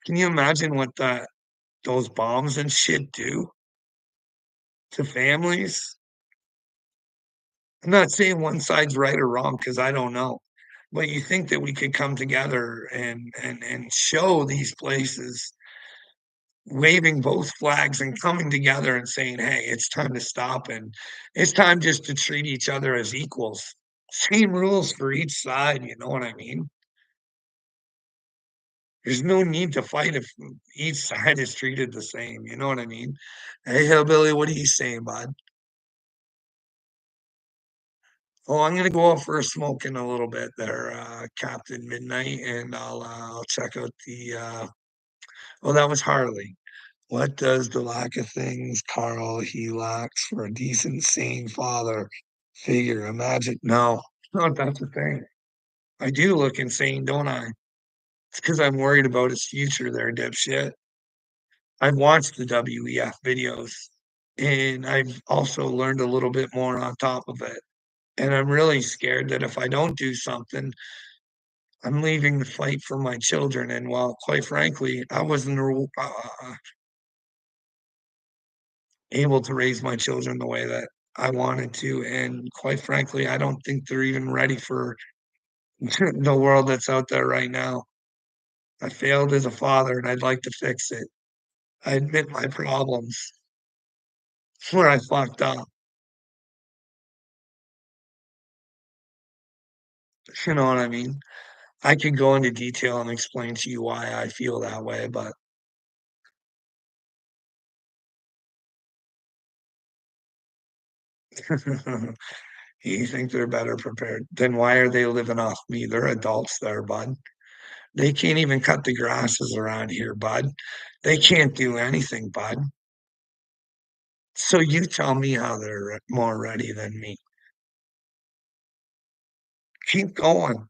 Can you imagine what those bombs and shit do to families? I'm not saying one side's right or wrong because I don't know. But you think that we could come together and show these places waving both flags and coming together and saying, hey, it's time to stop and it's time just to treat each other as equals. Same rules for each side, you know what I mean? There's no need to fight if each side is treated the same, you know what I mean? Hey, Hillbilly, what are you saying, bud? Oh, I'm gonna go out for a smoke in a little bit there, Captain Midnight, and I'll check out the oh, that was Harley. What does the lack of things Carl he lacks for a decent, sane father figure? Imagine no, no, that's the thing. I do look insane, don't I? It's because I'm worried about his future there, dipshit. I've watched the WEF videos, and I've also learned a little bit more on top of it. And I'm really scared that if I don't do something, I'm leaving the fight for my children. And while, quite frankly, I wasn't able to raise my children the way that I wanted to, and quite frankly, I don't think they're even ready for the world that's out there right now. I failed as a father, and I'd like to fix it. I admit my problems where I fucked up. You know what I mean? I could go into detail and explain to you why I feel that way, but you think they're better prepared. Then why are they living off me? They're adults there, bud. They can't even cut the grasses around here, bud. They can't do anything, bud. So you tell me how they're more ready than me. Keep going.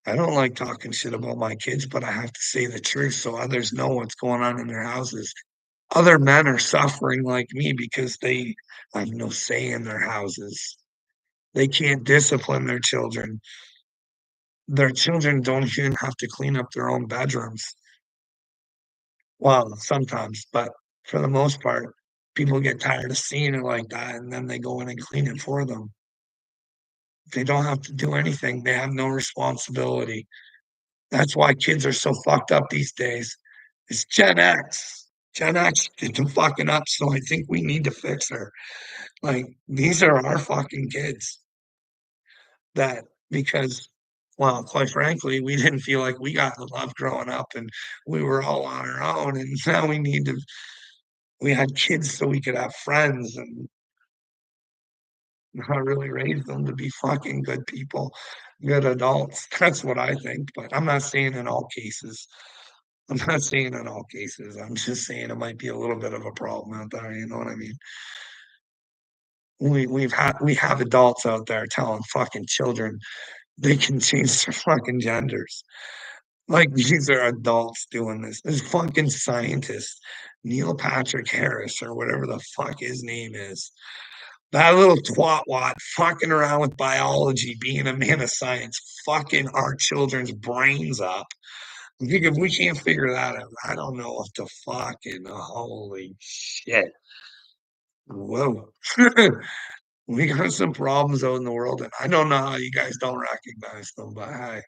I don't like talking shit about my kids, but I have to say the truth so others know what's going on in their houses. Other men are suffering like me because they have no say in their houses. They can't discipline their children. Their children don't even have to clean up their own bedrooms. Well, sometimes, but for the most part, people get tired of seeing it like that and then they go in and clean it for them. They don't have to do anything. They have no responsibility. That's why kids are so fucked up these days. It's Gen X. Gen X did the fucking up, so I think we need to fix her. Like, these are our fucking kids that because well, quite frankly, we didn't feel like we got the love growing up and we were all on our own. And now we had kids so we could have friends and not really raise them to be fucking good people, good adults. That's what I think. But I'm not saying in all cases. I'm not saying in all cases. I'm just saying it might be a little bit of a problem out there. You know what I mean? We have adults out there telling fucking children they can change their fucking genders. Like these are adults doing this. This fucking scientist, Neil Patrick Harris, or whatever the fuck his name is. That little twat wat fucking around with biology, being a man of science, fucking our children's brains up. I think if we can't figure that out, I don't know what the fucking holy shit. Whoa. We got some problems out in the world, and I don't know how you guys don't recognize them, but hey.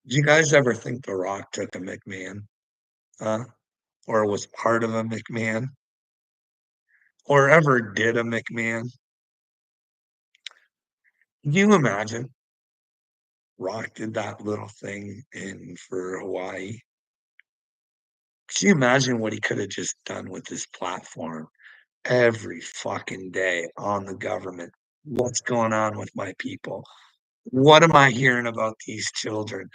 Do you guys ever think The Rock took a McMahon? Huh? Or was part of a McMahon? Or ever did a McMahon? Can you imagine Rock did that little thing in for Hawaii? Can you imagine what he could have just done with this platform every fucking day on the government? What's going on with my people? What am I hearing about these children?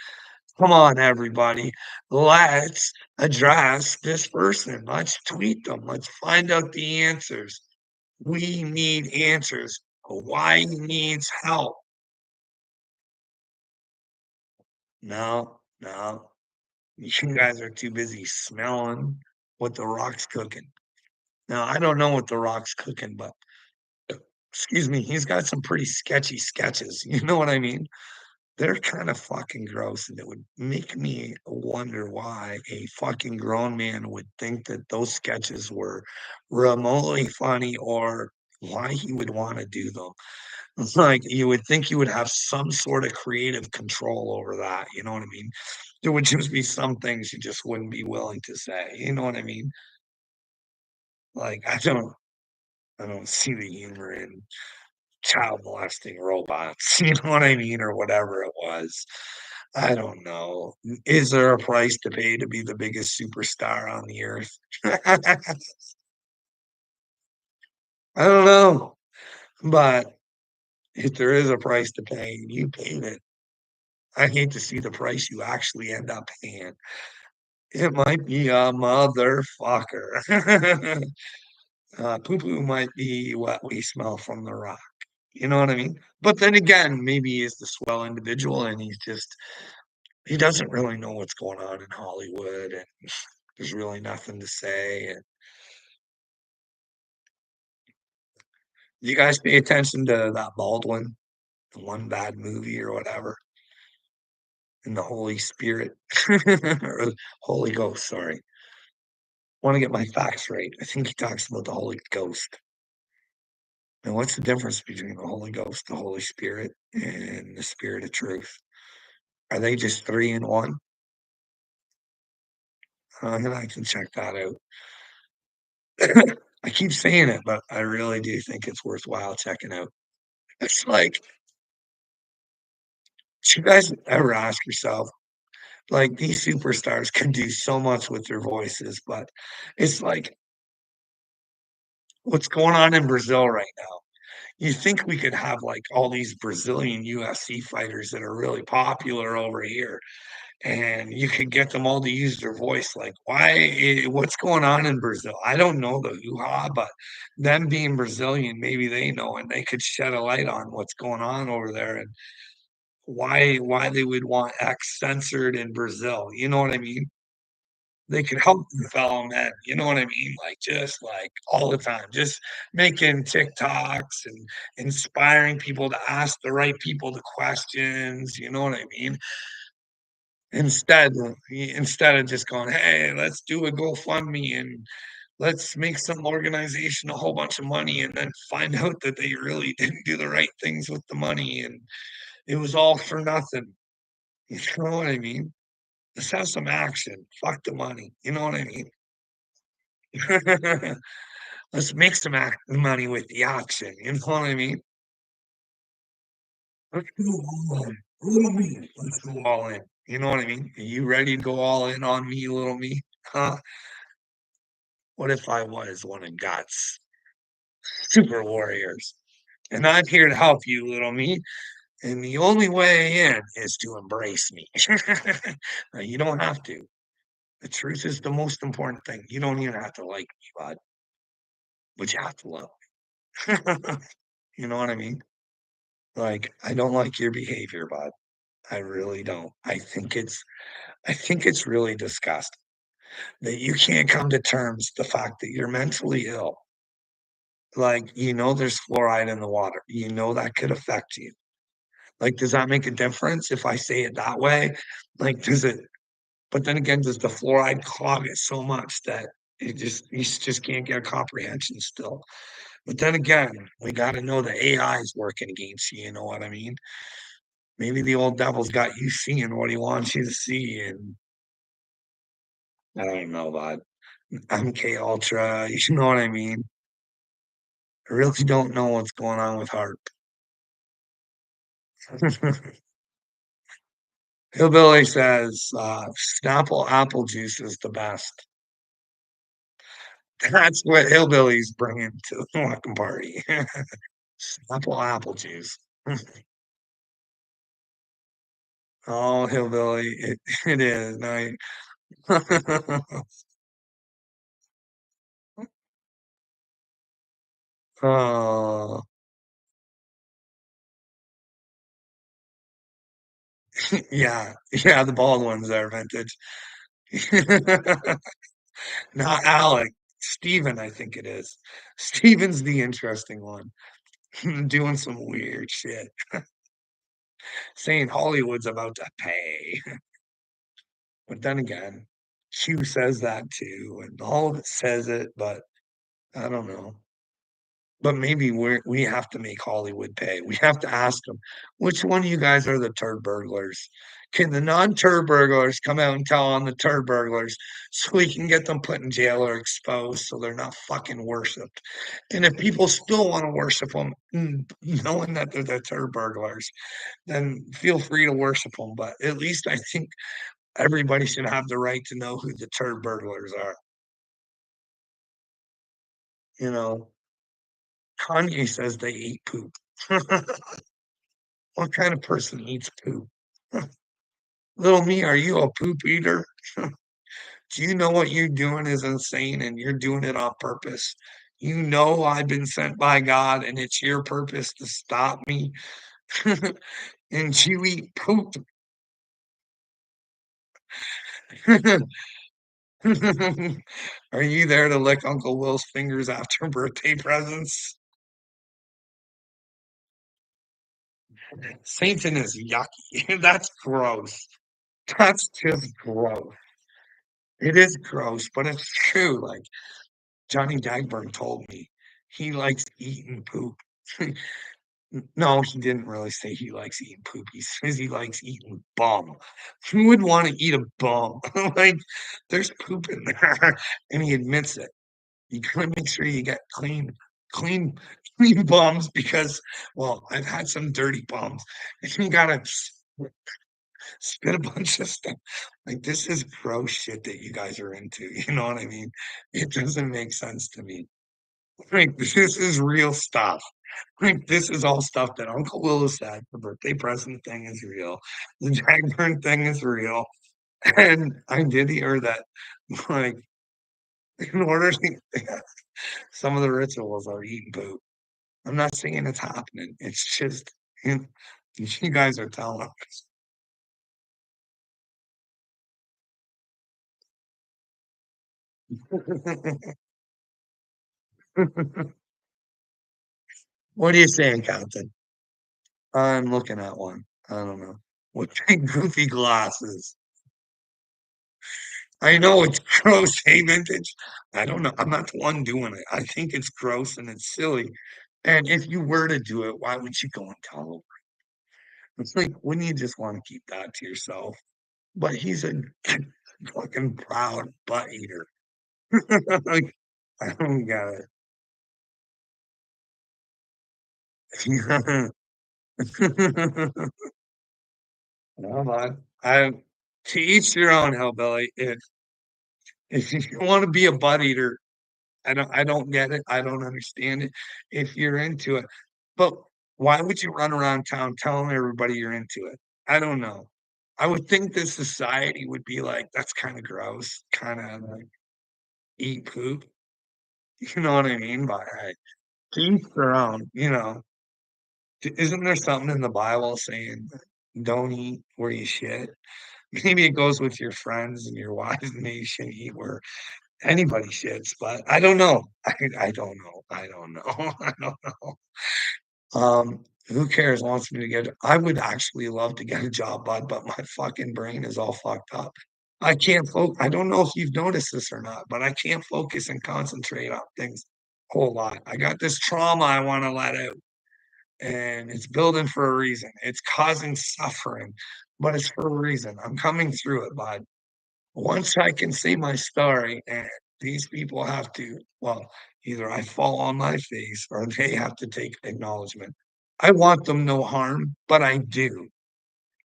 Come on, everybody. Let's address this person. Let's tweet them. Let's find out the answers. We need answers. Hawaii needs help. No, no. You guys are too busy smelling what the rock's cooking. Now, I don't know what the rock's cooking, but excuse me, he's got some pretty sketchy sketches. You know what I mean? They're kind of fucking gross, and it would make me wonder why a fucking grown man would think that those sketches were remotely funny or why he would want to do them. It's like you would think you would have some sort of creative control over that. You know what I mean? There would just be some things you just wouldn't be willing to say. You know what I mean? Like I don't see the humor in child molesting robots, you know what I mean, or whatever it was. I don't know. Is there a price to pay to be the biggest superstar on the earth? I don't know, but if there is a price to pay, you paid it. I hate to see the price you actually end up paying. It might be a motherfucker. Poo-poo might be what we smell from the rock. You know what I mean? But then again, maybe he's the swell individual and he doesn't really know what's going on in Hollywood and there's really nothing to say. And you guys pay attention to that Baldwin, the one bad movie or whatever, and the Holy Spirit or Holy Ghost, sorry. Want to get my facts right. I think he talks about the Holy Ghost. And what's the difference between the Holy Ghost, the Holy Spirit, and the Spirit of Truth? Are they just three in one? And I can check that out. I keep saying it, but I really do think it's worthwhile checking out. It's like, do you guys ever ask yourself, like, these superstars can do so much with their voices, but it's like, what's going on in Brazil right now? You think we could have like all these Brazilian UFC fighters that are really popular over here, and you could get them all to use their voice. Like, what's going on in Brazil? I don't know the hoo-ha, but them being Brazilian, maybe they know and they could shed a light on what's going on over there and why they would want X censored in Brazil. You know what I mean? They could help the fellow men, you know what I mean? Like, just, like, all the time, just making TikToks and inspiring people to ask the right people the questions, you know what I mean? Instead of just going, "Hey, let's do a GoFundMe and let's make some organization a whole bunch of money," and then find out that they really didn't do the right things with the money and it was all for nothing. You know what I mean? Let's have some action. Fuck the money. You know what I mean? Let's make some money with the auction. You know what I mean? Let's go all in. Little me. Let's go all in. You know what I mean? Are you ready to go all in on me, little me? Huh? What if I was one of God's super warriors? And I'm here to help you, little me. And the only way in is to embrace me. Now, you don't have to. The truth is the most important thing. You don't even have to like me, bud, but you have to love me. You know what I mean? Like, I don't like your behavior, bud. I really don't. I think it's really disgusting that you can't come to terms the fact that you're mentally ill. Like, there's fluoride in the water. You know that could affect you. Like, does that make a difference if I say it that way? Like, does it but then again, does the fluoride clog it so much that you just can't get a comprehension still? But then again, we gotta know the AI is working against you, you know what I mean? Maybe the old devil's got you seeing what he wants you to see, and I don't know about MK Ultra, you know what I mean? I really don't know what's going on with Harp. Hillbilly says, Snapple apple juice is the best. That's what Hillbilly's bringing to the welcome party. Snapple apple juice. Oh, Hillbilly, it is. Nice. Oh, yeah. Yeah, the bald ones are vintage. Not Alec. Steven, I think it is. Steven's the interesting one. Doing some weird shit. Saying Hollywood's about to pay. But then again, Q says that too, and all of it says it, but I don't know. But maybe we have to make Hollywood pay. We have to ask them, which one of you guys are the turd burglars? Can the non-turd burglars come out and tell on the turd burglars so we can get them put in jail or exposed so they're not fucking worshipped? And if people still want to worship them, knowing that they're the turd burglars, then feel free to worship them. But at least I think everybody should have the right to know who the turd burglars are. You know, Kanye says they eat poop. What kind of person eats poop? Little me, are you a poop eater? Do you know what you're doing is insane and you're doing it on purpose? You know I've been sent by God, and it's your purpose to stop me, and you eat poop. Are you there to lick Uncle Will's fingers after birthday presents? Satan is yucky. That's gross. That's just gross. It is gross, but it's true. Like Johnny Dagburn told me, he likes eating poop. No, he didn't really say he likes eating poop. He says he likes eating bum. Who would want to eat a bum? Like, there's poop in there, and he admits it. You gotta make sure you get clean, clean bums because, well, I've had some dirty bums, and you gotta spit a bunch of stuff. Like, this is gross shit that you guys are into. You know what I mean? It doesn't make sense to me. Like, this is real stuff. Like, this is all stuff that Uncle Will has said. The birthday present thing is real. The Jagburn thing is real. And I did hear that, like, in order to some of the rituals are eating poop. I'm not saying it's happening. It's just you, you guys are telling us. What are you saying, Captain? I'm looking at one. I don't know. What big goofy glasses? I know it's gross, hey, vintage. I don't know. I'm not the one doing it. I think it's gross and it's silly. And if you were to do it, why would you go and tell him? It's like, wouldn't you just want to keep that to yourself? But he's a fucking proud butt eater. Like, I don't get it. Well, I to each their own, hillbilly. If you want to be a butt eater, I don't get it. I don't understand it. If you're into it, but why would you run around town telling everybody you're into it? I don't know. I would think this society would be like, that's kind of gross, kind of like eat poop. You know what I mean? By to each their own. Isn't there something in the Bible saying don't eat where you shit? Maybe it goes with your friends and your wives, and you shouldn't eat where anybody shits, but I don't know. I don't know. I don't know. I don't know. Who cares? Wants me to get I would actually love to get a job, bud, but my fucking brain is all fucked up. I can't focus. I don't know if you've noticed this or not, but I can't focus and concentrate on things a whole lot. I got this trauma I want to let out, and it's building for a reason. It's causing suffering, but it's for a reason. I'm coming through it, bud. Once I can say my story and these people have to, well, either I fall on my face or they have to take acknowledgement. I want them no harm, but I do.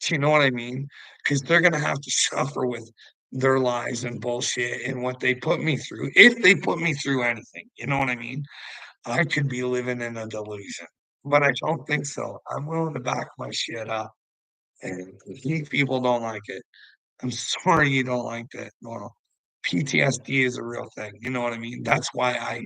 Do you know what I mean? Because they're going to have to suffer with their lies and bullshit and what they put me through. If they put me through anything, you know what I mean? I could be living in a delusion, but I don't think so. I'm willing to back my shit up. And if these people don't like it, I'm sorry you don't like that. Well, PTSD is a real thing. You know what I mean? That's why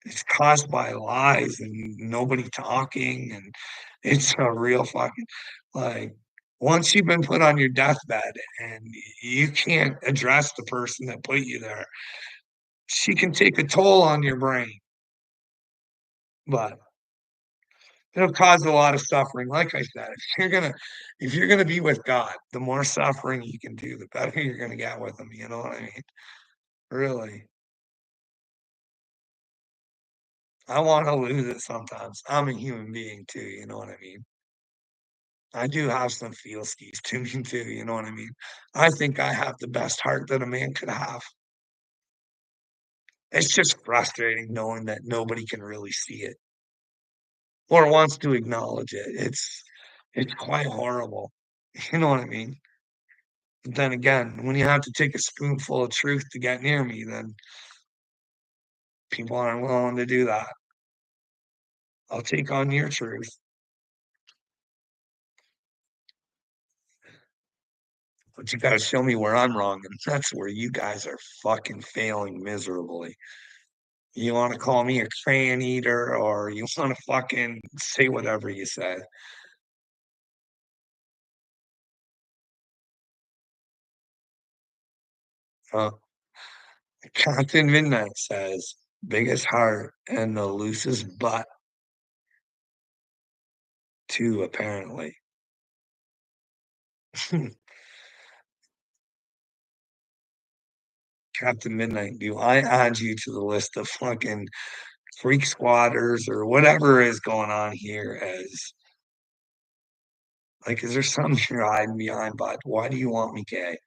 it's caused by lies and nobody talking. And it's a real fucking, like, once you've been put on your deathbed and you can't address the person that put you there, she can take a toll on your brain, but it'll cause a lot of suffering. Like I said, if you're gonna be with God, the more suffering you can do, the better you're gonna get with him. You know what I mean? Really. I wanna lose it sometimes. I'm a human being too, you know what I mean? I do have some feelskies to me too, you know what I mean? I think I have the best heart that a man could have. It's just frustrating knowing that nobody can really see it or wants to acknowledge it. It's quite horrible. You know what I mean? But then again, when you have to take a spoonful of truth to get near me, then people aren't willing to do that. I'll take on your truth. but you gotta show me where I'm wrong, and that's where you guys are fucking failing miserably. You wanna call me a crayon eater or you wanna fucking say whatever you say. Uh, Captain Midnight says, "Biggest heart and the loosest butt too, apparently." Captain Midnight, do I add you to the list of fucking freak squatters or whatever is going on here as like, is there something you're hiding behind, bud? Why do you want me gay?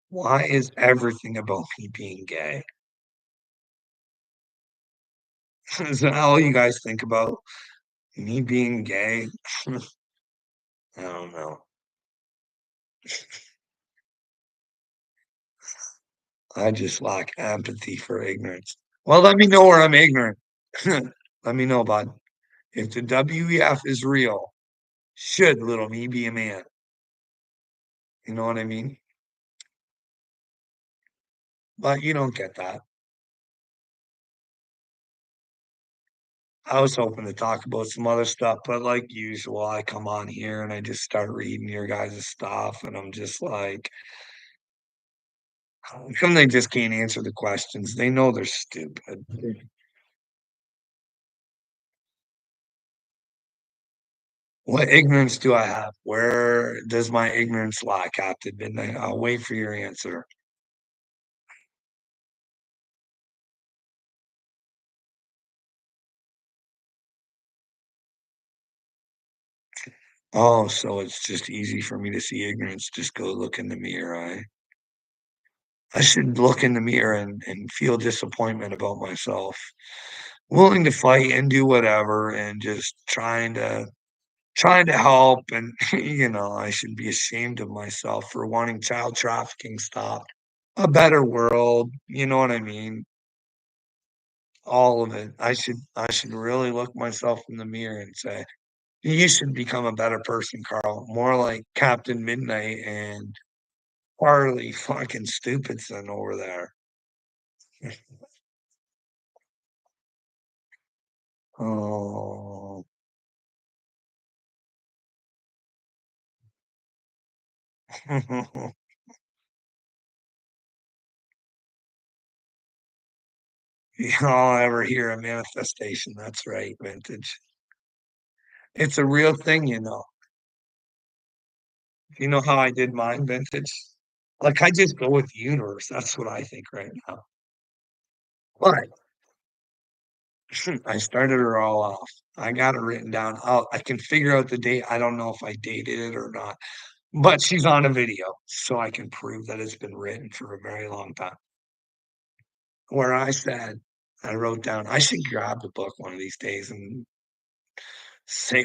Why is everything about me being gay? Is that all you guys think about? Me being gay? I don't know. I just lack empathy for ignorance. Well, let me know where I'm ignorant. Let me know, bud. If the WEF is real, should little me be a man? You know what I mean? But you don't get that. I was hoping to talk about some other stuff, but like usual, I come on here and I just start reading your guys' stuff, and I'm just like, how come they just can't answer the questions? They know they're stupid. What ignorance do I have? Where does my ignorance lie, Captain Midnight? I'll wait for your answer. Oh, so it's just easy for me to see ignorance. Just go look in the mirror. I should look in the mirror and feel disappointment about myself. Willing to fight and do whatever and just trying to help and I should be ashamed of myself for wanting child trafficking stopped. A better world, you know what I mean? All of it. I should really look myself in the mirror and say, "You should become a better person, Carl. More like Captain Midnight and Harley fucking Stupidson over there." Oh. Y'all ever hear a manifestation? That's right, vintage. It's a real thing, you know. You know how I did mine, vintage? Like, I just go with the universe. That's what I think right now. But I started her all off. I got it written down. I can figure out the date. I don't know if I dated it or not, but she's on a video, so I can prove that it's been written for a very long time. Where I said, I wrote down, I should grab the book one of these days and say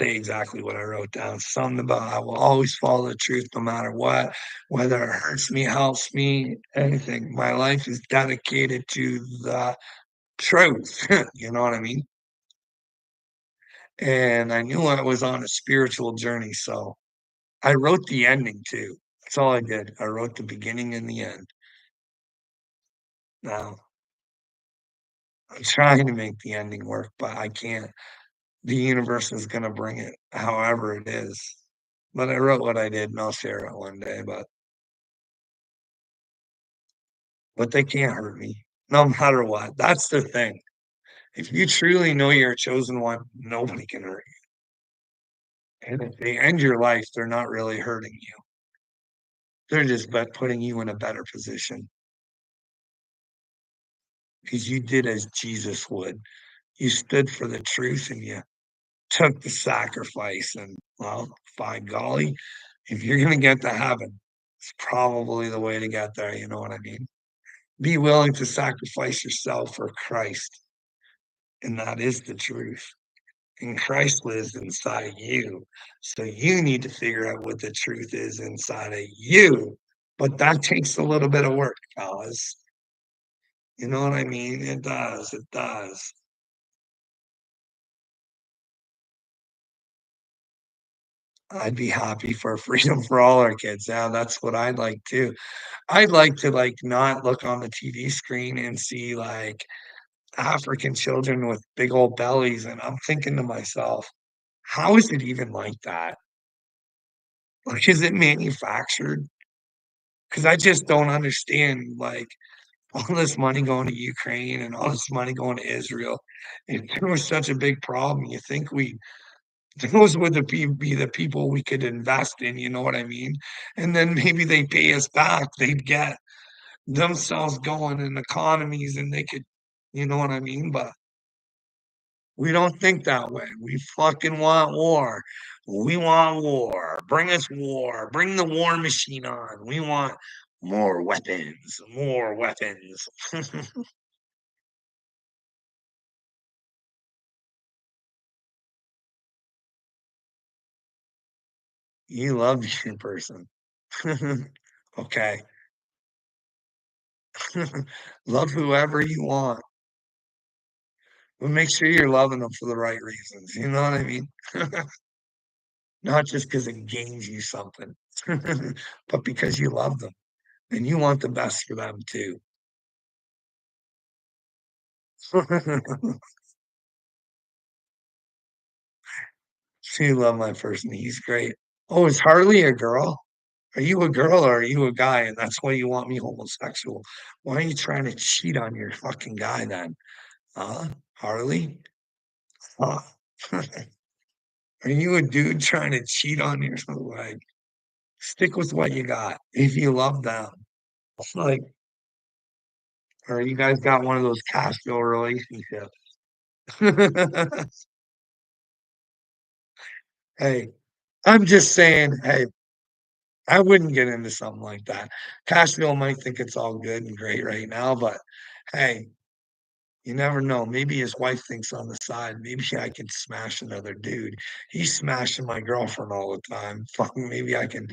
exactly what I wrote down. Something about I will always follow the truth no matter what, whether it hurts me, helps me, anything. My life is dedicated to the truth. You know what I mean? And I knew I was on a spiritual journey, so I wrote the ending too. That's all I did. I wrote the beginning and the end. Now, I'm trying to make the ending work, but I can't. The universe is gonna bring it however it is. But I wrote what I did, and I'll share it one day, but they can't hurt me, no matter what. That's the thing. If you truly know you're a chosen one, nobody can hurt you. And if they end your life, they're not really hurting you. They're just putting you in a better position because you did as Jesus would. You stood for the truth and you took the sacrifice. And well, by golly, if you're going to get to heaven, it's probably the way to get there. You know what I mean? Be willing to sacrifice yourself for Christ. And that is the truth. And Christ lives inside of you. So you need to figure out what the truth is inside of you. But that takes a little bit of work, fellas. You know what I mean? It does. It does. I'd be happy for freedom for all our kids. Yeah, that's what I'd like too. I'd like to, like, not look on the TV screen and see, like, African children with big old bellies, and I'm thinking to myself, "How is it even like that? Like, is it manufactured?" Because I just don't understand, like, all this money going to Ukraine and all this money going to Israel. If there was such a big problem, you think we those would be the people we could invest in, you know what I mean? And then maybe they pay us back, they'd get themselves going in economies and they could you know what I mean? But we don't think that way. We fucking want war. We want war. Bring us war. Bring the war machine on. We want more weapons, more weapons. You love your person. Okay. Love whoever you want, but make sure you're loving them for the right reasons, you know what I mean? Not just because it gains you something, but because you love them and you want the best for them too. She love my person, he's great. Oh, is Harley a girl? Are you a girl or are you a guy, and that's why you want me homosexual? Why are you trying to cheat on your fucking guy then? Huh? Harley? Huh? Are you a dude trying to cheat on your like, stick with what you got if you love them. Like, or you guys got one of those Castro relationships. Hey, I'm just saying, hey, I wouldn't get into something like that. Castro might think it's all good and great right now, but hey, you never know. Maybe his wife thinks on the side, maybe I can smash another dude. He's smashing my girlfriend all the time. Fucking maybe I can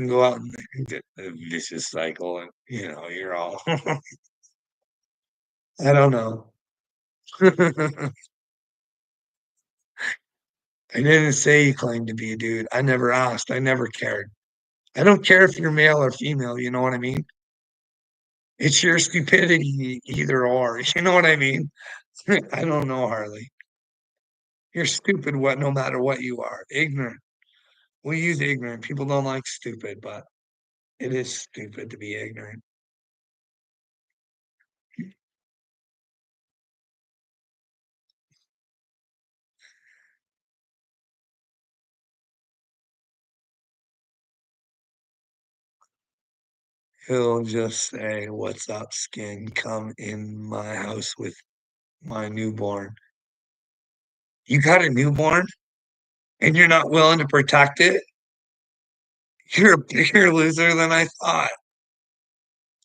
go out and get a vicious cycle and you're all I don't know. I didn't say you claimed to be a dude. I never asked. I never cared. I don't care if you're male or female, you know what I mean? It's your stupidity either or. You know what I mean? I don't know, Harley. You're stupid what no matter what you are. Ignorant. We use ignorant. People don't like stupid, but it is stupid to be ignorant. He'll just say, "What's up, skin? Come in my house with my newborn." You got a newborn and you're not willing to protect it? You're a bigger loser than I thought.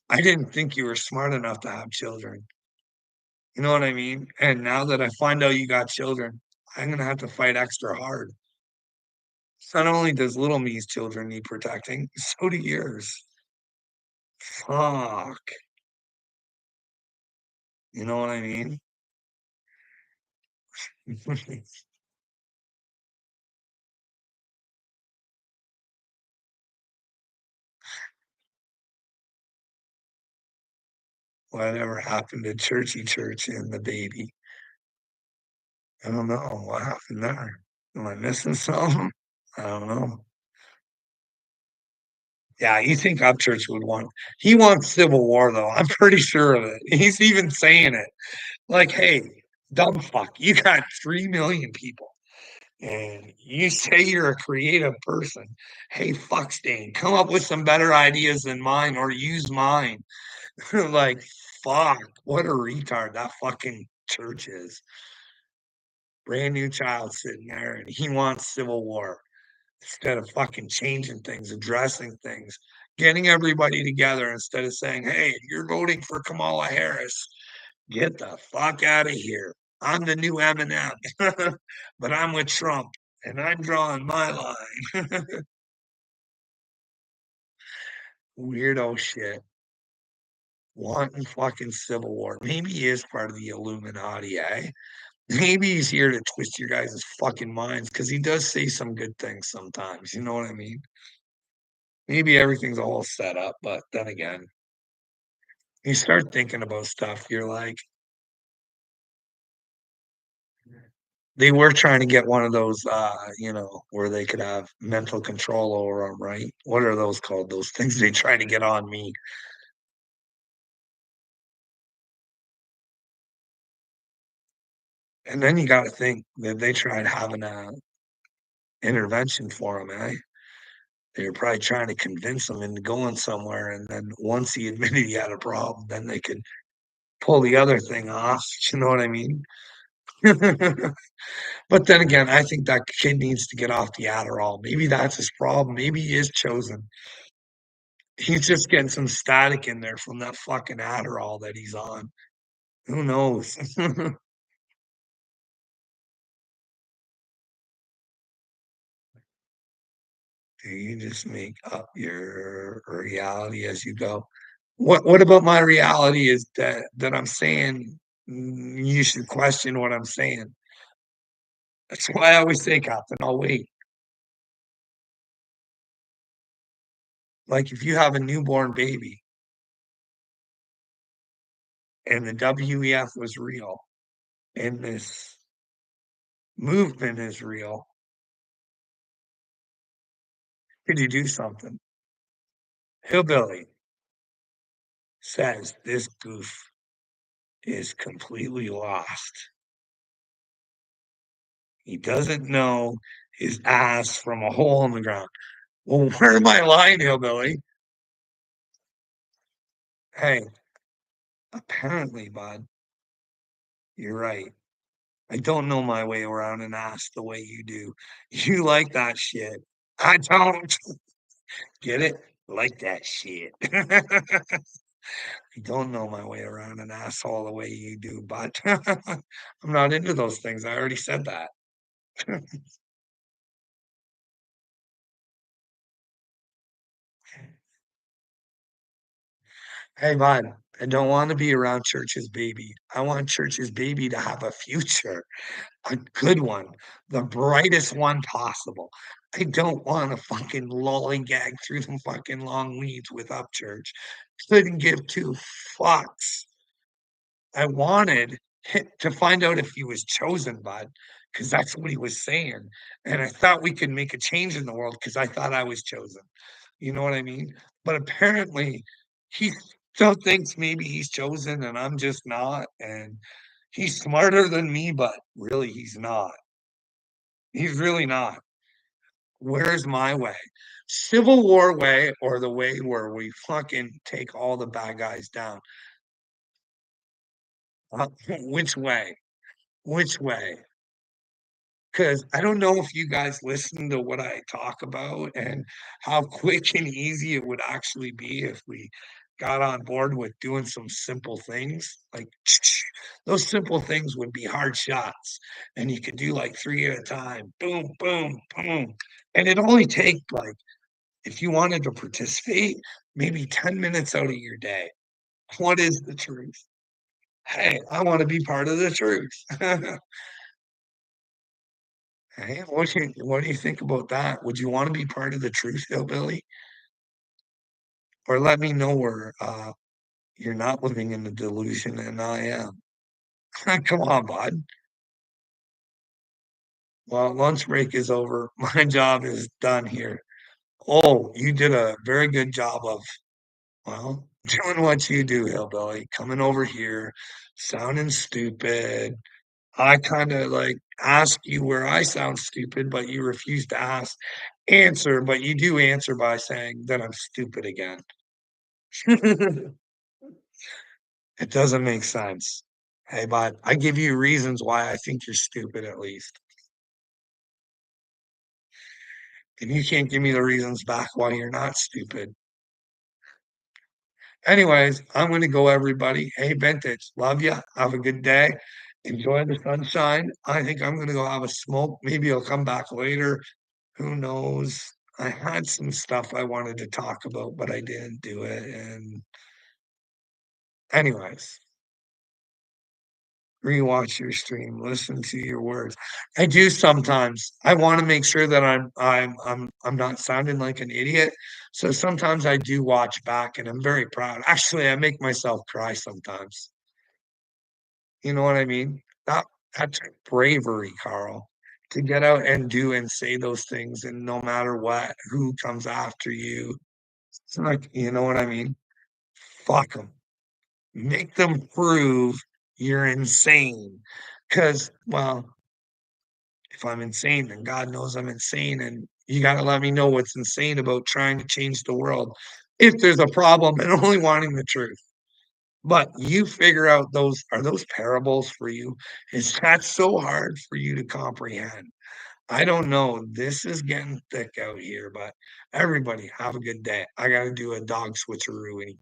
I didn't think you were smart enough to have children. You know what I mean? And now that I find out you got children, I'm gonna have to fight extra hard. Not only does little me's children need protecting, so do yours. Fuck. You know what I mean? Whatever happened to Churchy Church and the baby? I don't know. What happened there? Am I missing something? I don't know. Yeah, you think Upchurch would want he wants civil war though. I'm pretty sure of it. He's even saying it. Like, hey, dumb fuck, you got 3 million people and you say you're a creative person. Hey, fuck Stain, come up with some better ideas than mine or use mine. Like, fuck, what a retard that fucking church is. Brand new child sitting there and he wants civil war instead of fucking changing things, addressing things, getting everybody together instead of saying, hey, you're voting for Kamala Harris. Get the fuck out of here. I'm the new Eminem, but I'm with Trump and I'm drawing my line. Weirdo shit. Wanting fucking civil war. Maybe he is part of the Illuminati, eh? Maybe he's here to twist your guys' fucking minds because he does say some good things sometimes, you know what I mean? Maybe everything's all set up, but then again, you start thinking about stuff, you're like, they were trying to get one of those, where they could have mental control over 'em, right? What are those called? Those things they try to get on me. And then you gotta think that they tried having a intervention for him, eh? They were probably trying to convince him into going somewhere, and then once he admitted he had a problem, then they could pull the other thing off, you know what I mean? But then again, I think that kid needs to get off the Adderall. Maybe that's his problem. Maybe he is chosen. He's just getting some static in there from that fucking Adderall that he's on. Who knows? Do you just make up your reality as you go? What about my reality is that I'm saying, you should question what I'm saying. That's why I always say, "Captain, I'll wait." Like, if you have a newborn baby and the WEF was real and this movement is real, could you do something? Hillbilly says this goof is completely lost. He doesn't know his ass from a hole in the ground. Well, where am I lying, Hillbilly? Hey, apparently, bud, you're right. I don't know my way around an ass the way you do. You like that shit. I don't. Get it? Like that shit. I don't know my way around an asshole the way you do, but I'm not into those things. I already said that. Hey, bud, I don't want to be around Church's baby. I want Church's baby to have a future, a good one, the brightest one possible. I don't want to fucking lollygag through the fucking long weeds with Upchurch. Couldn't give two fucks. I wanted to find out if he was chosen, bud, because that's what he was saying. And I thought we could make a change in the world because I thought I was chosen. You know what I mean? But apparently, he still thinks maybe he's chosen and I'm just not. And he's smarter than me, but really, he's not. He's really not. Where's my way? Civil War way or the way where we fucking take all the bad guys down? Which way? Which way? Because I don't know if you guys listen to what I talk about and how quick and easy it would actually be if we got on board with doing some simple things. Like those simple things would be hard shots, and you could do like three at a time. Boom, boom, boom. And it only take like if you wanted to participate, maybe 10 minutes out of your day. What is the truth? Hey, I want to be part of the truth. Hey, what do you think about that? Would you wanna be part of the truth, hillbilly? Or let me know where, you're not living in the delusion and I am. Come on, bud. Well, lunch break is over. My job is done here. Oh, you did a very good job of, well, doing what you do, hillbilly, coming over here, sounding stupid. I kinda, like, ask you where I sound stupid, but you refuse to answer, but you do answer by saying that I'm stupid again. It doesn't make sense. Hey, but I give you reasons why I think you're stupid at least. And you can't give me the reasons back why you're not stupid. Anyways, I'm gonna go, everybody. Hey, Vintage, love you. Have a good day. Enjoy the sunshine. I think I'm gonna go have a smoke. Maybe I'll come back later. Who knows? I had some stuff I wanted to talk about, but I didn't do it. And anyways. rewatch your stream, listen to your words. I do sometimes. I wanna make sure that I'm not sounding like an idiot, so sometimes I do watch back, and I'm very proud. Actually, I make myself cry sometimes. You know what I mean? That that's bravery, Carl, to get out and do and say those things, and no matter what, who comes after you, it's like, you know what I mean? Fuck them. Make them prove you're insane. Because, well, if I'm insane, then God knows I'm insane, and you gotta let me know what's insane about trying to change the world if there's a problem and only wanting the truth. But you figure out those parables for you? Is that so hard for you to comprehend? I don't know. This is getting thick out here, but everybody have a good day. I gotta do a dog switcheroo